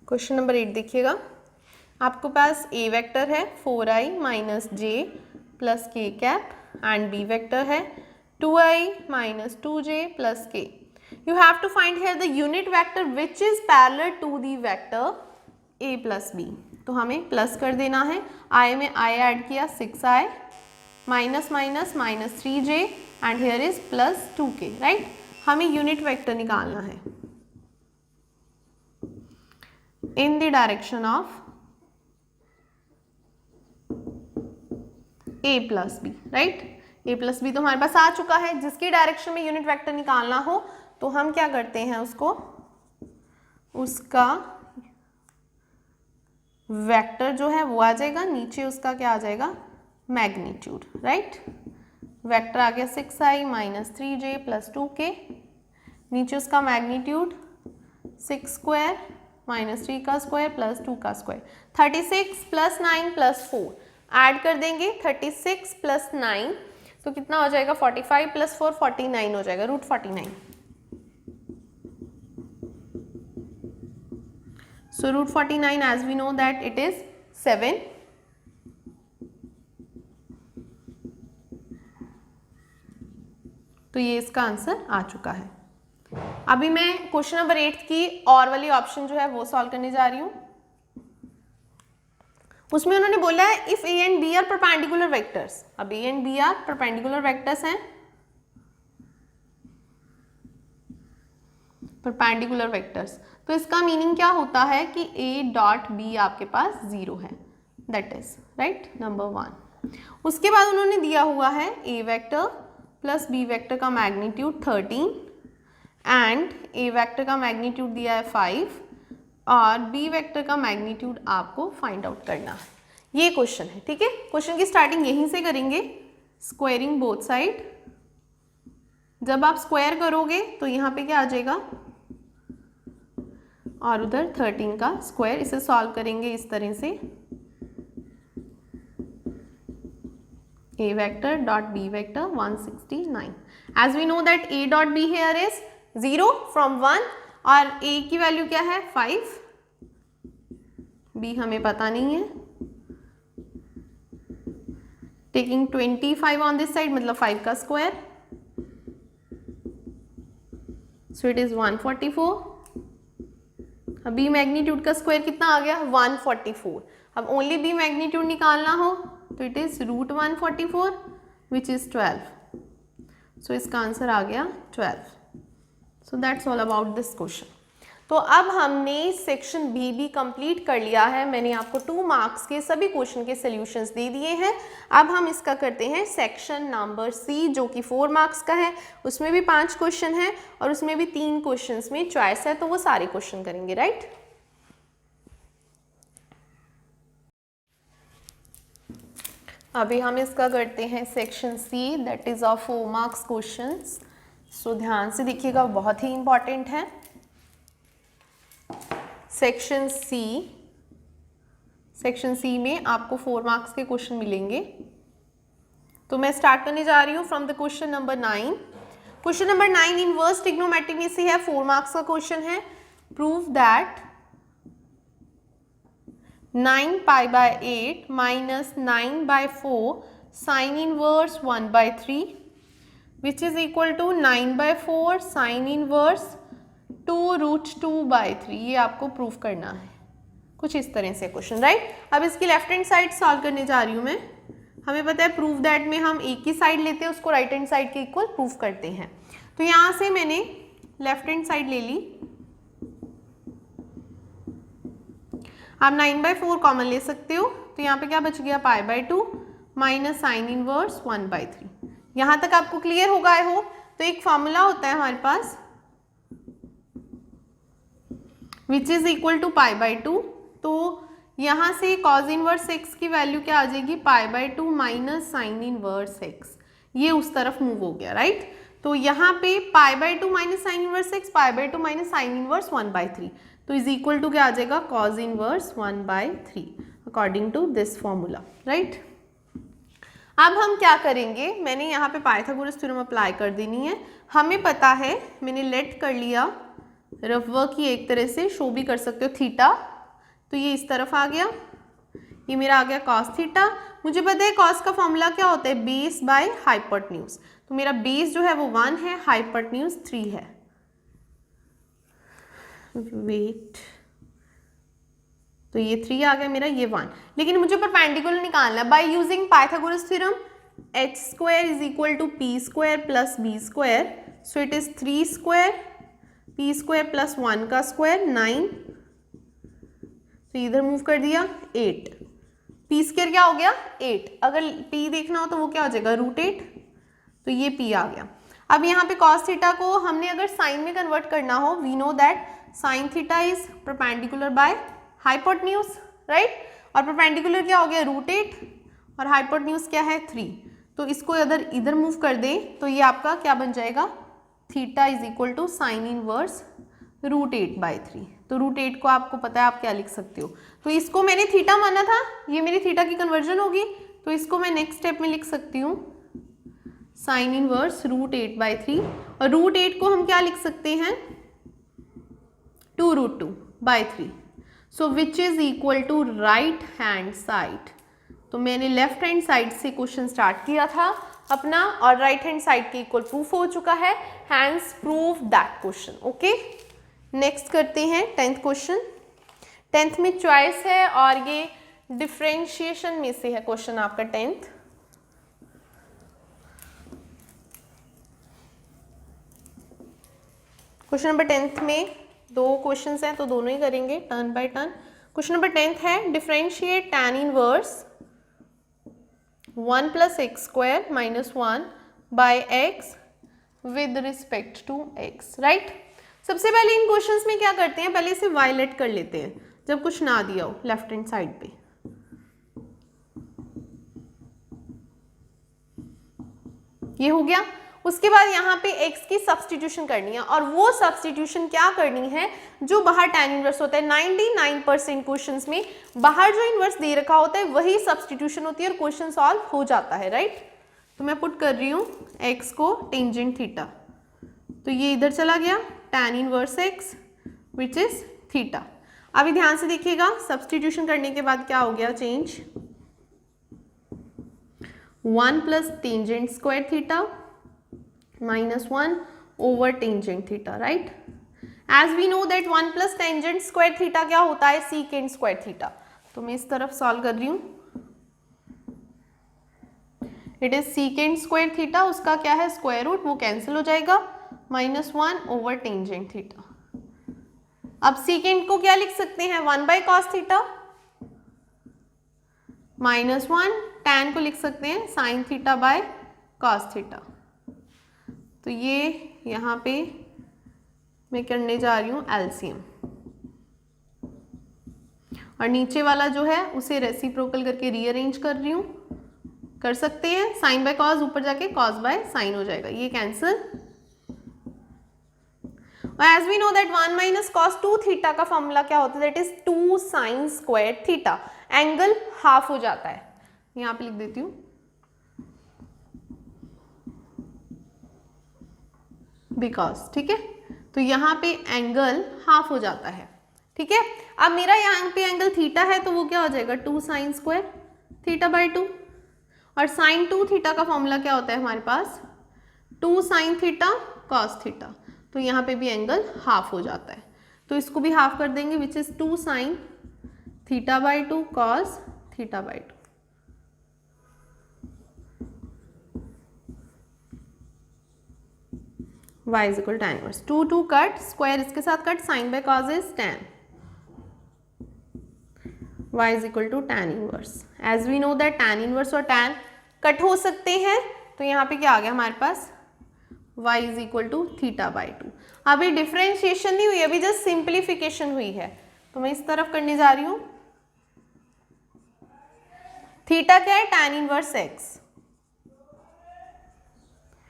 क्वेश्चन नंबर 8 देखिएगा, आपके पास a वेक्टर है 4i - j + k cap and b vector है 2i - 2j + k। You have to find here the unit vector which is parallel to the vector a + b। तो हमें प्लस कर देना है, i में i ऐड किया 6i - 3j and here is +2k, right. हमें unit vector निकालना है in the direction of a + b, right. a + b तो हमारे पास आ चुका है। जिसकी डायरेक्शन में यूनिट वेक्टर निकालना हो तो हम क्या करते हैं, उसका वेक्टर जो है वो आ जाएगा, नीचे उसका क्या आ जाएगा मैग्नीट्यूड, राइट। वेक्टर आ गया 6i - 3j + 2k, नीचे उसका मैग्नीट्यूड 6 स्क्वायर -3 का स्क्वायर + 2 का स्क्वायर। 36 + 9 + 4 ऐड कर देंगे, 36 + 9 तो कितना हो जाएगा 45 + 4 49 हो जाएगा, √49। So √49 as we know that it is 7। तो ये इसका आंसर आ चुका है। अभी मैं क्वेश्चन नंबर 8 की और वाली ऑप्शन जो है वो सॉल्व करने जा रही हूँ। उसमें उन्होंने बोला है if a and b are perpendicular vectors. अब a and b are perpendicular vectors हैं, परपेंडिकुलर वेक्टर्स। तो इसका मीनिंग क्या होता है कि a.b आपके पास 0 है, दैट इज राइट नंबर 1। उसके बाद उन्होंने दिया हुआ है a vector plus b vector का मैग्नीट्यूड 13 एंड a वेक्टर का मैग्नीट्यूड दिया है 5 और b वेक्टर का मैग्नीट्यूड आपको फाइंड आउट करना है। ये क्वेश्चन है, ठीक है। क्वेश्चन की स्टार्टिंग यहीं से करेंगे, स्क्वायरिंग बोथ साइड। जब आप स्क्वायर करोगे तो यहाँ पे क्या आ जाएगा और उधर 13 का स्क्वायर। इसे सॉल्व करेंगे इस तरह से, a vector dot b vector 169। as we know that a dot b here is 0 from 1 और a की वैल्यू क्या है 5, b हमें पता नहीं है। टेकिंग 25 ऑन दिस साइड मतलब 5 का स्क्वायर, सो इट इज 144। अब b मैग्नीट्यूड का स्क्वायर कितना आ गया 144। अब ओनली b मैग्नीट्यूड निकालना हो तो इट इज √144 विच इज 12। सो इसका आंसर आ गया 12। So that's all about this question. तो अब हमने सेक्शन बी भी कंप्लीट कर लिया है। मैंने आपको 2 मार्क्स के सभी क्वेश्चन के सॉल्यूशंस दे दिए हैं। अब हम इसका करते हैं सेक्शन नंबर सी जो कि 4 मार्क्स का है। उसमें भी 5 क्वेश्चन हैं और उसमें भी 3 क्वेश्चंस में चॉइस है, तो वो सारे क्वेश्चन करेंगे, राइट। अभी हम इसका करते हैं section C, that is of 4 marks questions. So ध्यान से देखिएगा, बहुत ही इंपॉर्टेंट है। सेक्शन सी में आपको 4 मार्क्स के क्वेश्चन मिलेंगे। तो मैं स्टार्ट करने जा रही हूँ from the question number 9। Question number 9 inverse trigonometry में से है, 4 मार्क्स का क्वेश्चन है। Prove that 9π/8 minus 9/4 sine inverse 1/3 which is equal to 9/4 sine inverse 2√2/3। ये आपको प्रूव करना है, कुछ इस तरह से क्वेश्चन, राइट। अब इसकी लेफ्ट हैंड साइड सॉल्व करने जा रही हूँ मैं। हमें पता है प्रूव दैट में हम एक ही साइड लेते हैं, उसको राइट हैंड साइड के इक्वल प्रूव करते हैं। तो यहाँ से मैंने लेफ्ट हैंड साइड ले ली, आप 9/4 कॉमन ले सकते हो, तो यहाँ पे क्या बच गया π/2 माइनस साइन इनवर्स 1/3। यहाँ तक आपको क्लियर होगा आई होप। तो एक फॉर्मूला होता है हमारे पास विच इज इक्वल टू π/2। तो यहाँ से cos इनवर्स x की वैल्यू क्या आ जाएगी, π/2 माइनस साइन इनवर्स x। ये उस तरफ मूव हो गया, राइट। तो यहाँ पे π/2 minus sine inverse x, π/2 minus sine inverse 1/3, तो इज इक्वल टू क्या आ जाएगा, cos inverse 1/3 according to this formula, right. अब हम क्या करेंगे, मैंने यहाँ पे पाइथागोरस थ्योरम अप्लाई कर देनी है। हमें पता है, मैंने लेट कर लिया, रफ वर्क ही एक तरह से शो भी कर सकते हो, थीटा। तो ये इस तरफ आ गया, ये मेरा आ गया cos थीटा। मुझे पता है cos का फॉर्मूला क्या होता है, बेस बाय हाइपोटेन्यूज। तो मेरा बेस जो है वो 1 है, हाइपोटेन्यूज 3 है। वेट, तो ये 3 आ गया मेरा, ये 1। लेकिन मुझे परपेंडिकुलर निकालना है by using Pythagoras theorem. h² is equal to p² plus b²। So it is 3² p² plus 1 का स्क्वायर 9। तो इधर मूव कर दिया 8। p² क्या हो गया 8। अगर p देखना हो तो वो क्या हो जाएगा √8। तो ये p आ गया। अब यहाँ पे cos थीटा को हमने अगर साइन में कन्वर्ट करना हो, we know that sine theta is perpendicular by hypotenuse, right. और परपेंडिकुलर क्या हो गया √8 और हाइपोटेन्यूज क्या है 3। तो इसको इधर मूव कर दें तो ये आपका क्या बन जाएगा, theta is equal to sine inverse √8/3। तो √8 को आपको पता है आप क्या लिख सकते हो। तो इसको मैंने थीटा माना था, ये मेरी थीटा की कन्वर्जन होगी। तो इसको मैं नेक्स्ट स्टेप में लिख सकती हूँ साइन इनवर्स √8/3। और √8 को हम क्या लिख सकते हैं 2√2/3। So which is equal to right hand side. तो मैंने लेफ्ट हैंड साइड से क्वेश्चन स्टार्ट किया था अपना, और राइट हैंड साइड के इक्वल प्रूफ हो चुका है, hence prove that question. Okay, next करते हैं 10th क्वेश्चन। 10th में चॉइस है और ये डिफरेंशिएशन में से है क्वेश्चन आपका 10th। क्वेश्चन नंबर 10th में 2 क्वेश्चंस हैं, तो दोनों ही करेंगे turn by turn. Question number 10th है differentiate tan inverse 1 + x² - 1 by x with respect to x, right. सबसे पहले इन क्वेश्चंस में क्या करते हैं, पहले इसे वायलेट कर लेते हैं जब कुछ ना दिया हो लेफ्ट हैंड साइड पे। ये हो गया। उसके बाद यहाँ पे x की सब्सटीट्यूशन करनी है, और वो सब्सटीट्यूशन क्या करनी है जो बाहर tan इनवर्स होता है। 99% क्वेश्चंस में बाहर जो इनवर्स दे रखा होता है वही सब्सटीट्यूशन होती है और क्वेश्चन सॉल्व हो जाता है, राइट। तो मैं पुट कर रही हूँ x को टेंजेंट थीटा, तो ये इधर चला गया tan inverse x which is theta. अभी ध्यान से देखिएगा, सब्सटीट्यूशन करने के बाद क्या हो गया change, 1 + tangent square theta -1 over tangent theta, right? As we know that 1 + tangent square theta क्या होता है, secant square theta। तो मैं इस तरफ सॉल्व कर रही हूँ, it is secant square theta, उसका क्या है स्क्वायर रूट, वो कैंसिल हो जाएगा, -1 over tangent theta। अब secant को क्या लिख सकते हैं 1/cos theta, -1 tan को लिख सकते हैं sin theta by cos theta। तो ये यहाँ पे मैं करने जा रही हूँ एलसीएम, और नीचे वाला जो है उसे रेसिप्रोकल करके रीअरेंज कर रही हूँ, कर सकते हैं। साइन बाय कॉस ऊपर जाके कॉस बाय साइन हो जाएगा, ये cancel. As we know that 1 minus cos 2 theta का फॉर्मूला क्या होता है, that is 2 sine square theta. Angle half हो जाता है, यहां पे लिख देती हूं बिकॉज, ठीक है। तो यहाँ पे एंगल हाफ हो जाता है, ठीक है। अब मेरा यहाँ पे एंगल थीटा है तो वो क्या हो जाएगा 2 साइन स्क्वायर थीटा बाई 2, और साइन 2 थीटा का फॉर्मूला क्या होता है हमारे पास 2 साइन थीटा कॉस थीटा, तो यहाँ पे भी एंगल हाफ हो जाता है, तो इसको भी हाफ कर देंगे which is 2 sine theta by 2 cos theta by 2। y is equal to tan inverse 2 2 cut, square इसके साथ cut, sine by cos is tan, y is equal to tan inverse। as we know that tan inverse और tan cut हो सकते हैं, तो यहाँ पे क्या आ गया हमारे पास y is equal to theta by 2। अभी डिफरेंशिएशन नहीं हुई, अभी जस्ट सिंप्लीफिकेशन हुई है, तो मैं इस तरफ करने जा रही हूँ। थीटा क्या है tan inverse x,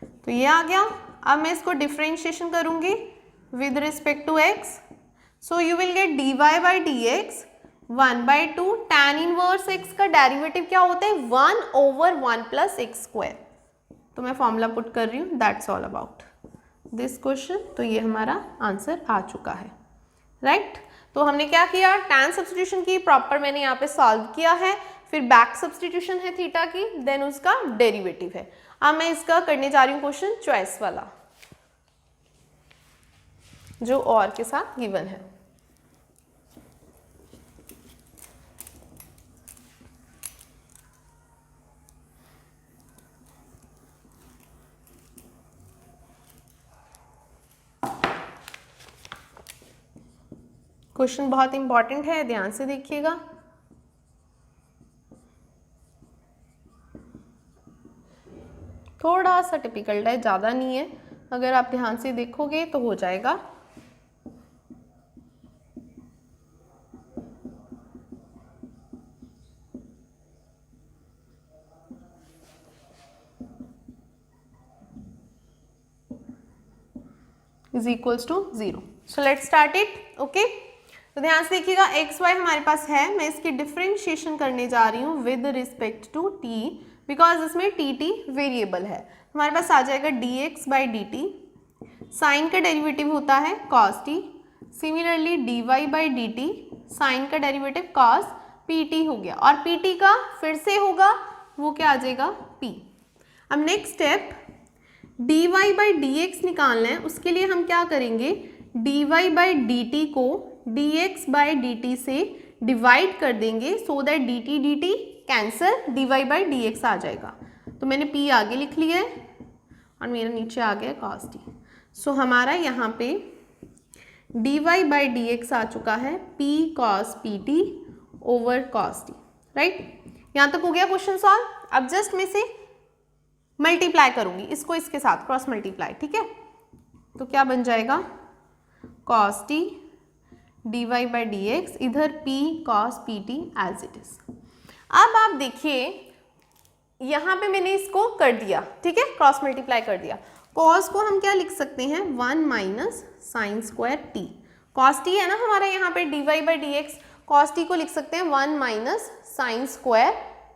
तो ये आ गया। अब मैं इसको डिफरेंशिएशन करूंगी with respect to x, so you will get dy by D x 1/2 tan inverse x का डेरिवेटिव क्या होता है 1/1 प्लस एक्स स्क्वायर, तो मैं फॉर्मूला पुट कर रही हूँ, that's all about this question. तो ये हमारा आंसर आ चुका है, राइट। तो हमने क्या किया, tan सब्स्टिट्यूशन की प्रॉपर मैंने यहाँ पे सॉल्व किया है, फिर बैक सब्स्टिट्यूशन है थीटा की, देन उसका डेरिवेटिव है। अब मैं इसका करने जा रही हूँ क्वेश्चन चॉइस वाला, जो और के साथ गिवन है। क्वेश्चन बहुत इंपॉर्टेंट है, ध्यान से देखिएगा। थोड़ा सा टिपिकल है, ज़्यादा नहीं है, अगर आप ध्यान से देखोगे तो हो जाएगा। Is equals to 0। So let's start it, okay. तो ध्यान से देखिएगा, एक्स वाई हमारे पास है, मैं इसकी डिफरेंशिएशन करने जा रही हूँ with respect to t, because इसमें टी टी वेरिएबल है। हमारे पास आ जाएगा d x by D t, sine का डेरिवेटिव होता है cos t, similarly d Y by D t, sine का डेरिवेटिव कॉस पी टी हो गया, और पी टी का फिर से होगा, वो क्या आ जाएगा पी। अब next step D Y by D X निकालना है, उसके लिए हम क्या करेंगे, D Y by D T को D x by D T से डिवाइड कर देंगे, so that D T cancel, D Y by D X आ जाएगा। तो मैंने p आगे लिख लिया है और मेरा नीचे आ गया cos t। सो हमारा यहाँ पे dy बाई डी एक्स आ चुका है p cos p T over cos t, right. यहाँ तक हो गया क्वेश्चन सॉल्व। अब जस्ट मैं से मल्टीप्लाई करूंगी इसको इसके साथ, क्रॉस मल्टीप्लाई, ठीक है। तो क्या बन जाएगा cos t dy by D x, इधर p cos p t as it is. अब आप देखिए यहाँ पे मैंने इसको कर दिया, ठीक है, क्रॉस मल्टीप्लाई कर दिया। cos को हम क्या लिख सकते हैं 1 minus sine square T, cos t है ना हमारा यहाँ पे dy by D x, cos t को लिख सकते हैं 1 माइनस साइन स्क्वायर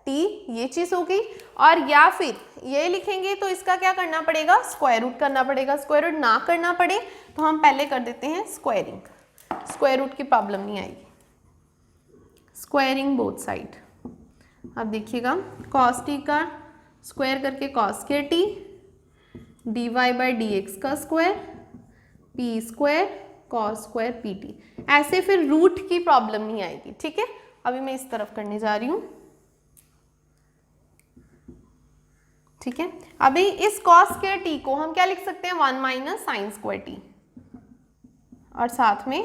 t, ये चीज़ हो गई। और या फिर ये लिखेंगे तो इसका क्या करना पड़ेगा, स्क्वायर रूट करना पड़ेगा। स्क्वायर रूट ना करना पड़े तो हम पहले कर देते हैं स्क्वायरिंग, स्क्वायर रूट की प्रॉब्लम नहीं आएगी, स्क्वायरिंग बोथ साइड। अब देखिएगा cos t का स्क्वायर करके cos square t, dy by D X का square, p square cos square P T, ऐसे फिर रूट की प्रॉब्लम नहीं आएगी, ठीक है। अभी मैं इस तरफ करने जा रही हूँ, ठीक है। अभी इस cos स्क्वायर t को हम क्या लिख सकते हैं 1 माइनस साइन स्क्वायर t, और साथ में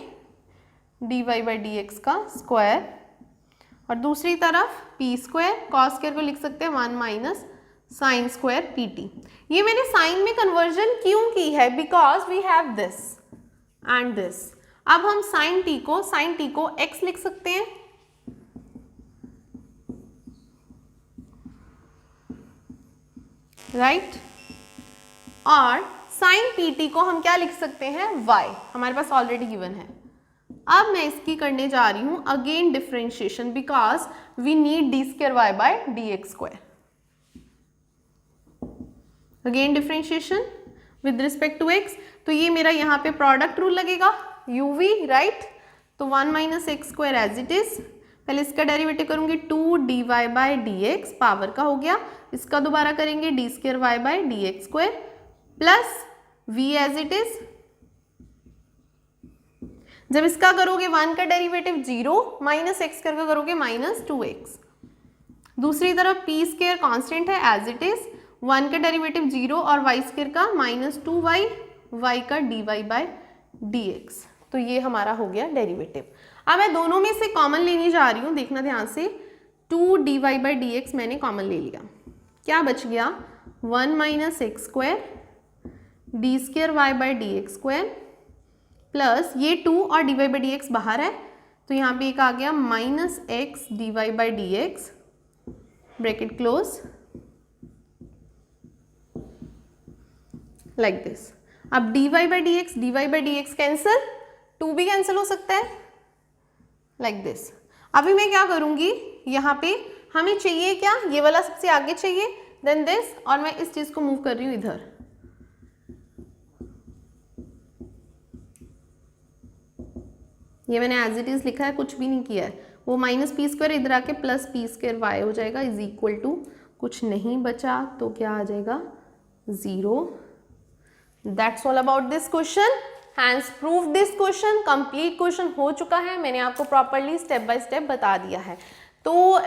dy बाई डी एक्स का स्क्वायर, और दूसरी तरफ p स्क्वायर, cos स्क्वायर को लिख सकते हैं 1 minus sine square P t. ये मैंने साइन में कन्वर्जन क्यों की है, because we have this and this. अब हम साइन t को x लिख सकते हैं, राइट, और साइन PT को हम क्या लिख सकते हैं, y, हमारे पास ऑलरेडी गिवन है। अब मैं इसकी करने जा रही हूं again differentiation, because we need d square Y by D x square. Again differentiation with respect to x, तो ये मेरा यहाँ पे प्रोडक्ट रूल लगेगा, uv, राइट। तो 1 minus x square as it is, पहले इसका डेरिवेटिव करूंगी 2 dy by D x, power का हो गया, इसका दोबारा करेंगे d square Y by D x square plus v as it is. जब इसका करोगे 1 का डेरिवेटिव 0, माइनस एक्स करके करोगे माइनस 2x। दूसरी तरफ p स्क्वायर कांस्टेंट है एज इट इज, 1 का डेरिवेटिव 0 और y स्क्वायर का माइनस 2y, y का dy बाय dx। तो ये हमारा हो गया डेरिवेटिव। अब मैं दोनों में से कॉमन लेने जा रही हूँ, देखना ध्यान से, 2 dy बाय dx मैंने कॉमन ले लिया, क्या बच गया 1 minus x square D square Y by D x square plus ये 2 और D Y by D X बाहर है, तो यहाँ पे एक आ गया minus X D Y by D X, bracket close, like this. अब D Y by D X cancel, 2 भी कैंसिल हो सकता है, लाइक दिस। अभी मैं क्या करूंगी, यहाँ पे हमें चाहिए क्या, ये वाला सबसे आगे चाहिए, देन दिस, और मैं इस चीज को मूव कर रही हूँ इधर। ये मैंने एज इट इज लिखा है, कुछ भी नहीं किया है। वो माइनस पी स्क्वायर इधर आके प्लस पी स्क्वायर वाई हो जाएगा, इज इक्वल टू, कुछ नहीं बचा तो क्या आ जाएगा 0। That's all about this question, hence prove this question. Complete question हो चुका है, मैंने आपको प्रॉपरली स्टेप बाय स्टेप बता दिया है। तो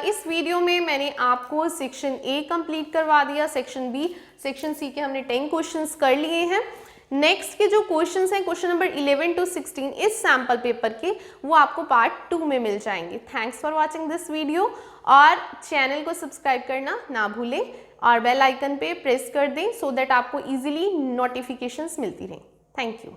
इस वीडियो में मैंने आपको सेक्शन ए कंप्लीट करवा दिया, सेक्शन बी, सेक्शन सी के हमने 10 क्वेश्चंस कर लिए हैं। नेक्स्ट के जो क्वेश्चंस हैं, क्वेश्चन नंबर 11 to 16 इस सैम्पल पेपर के, वो आपको पार्ट 2 में मिल जाएंगे। Thanks for watching this video, और चैनल को सब्सक्राइब करना ना भूलें और बेल आइकन पे प्रेस कर दें, सो दैट आपको इजीली नोटिफिकेशंस मिलती रहें। Thank you.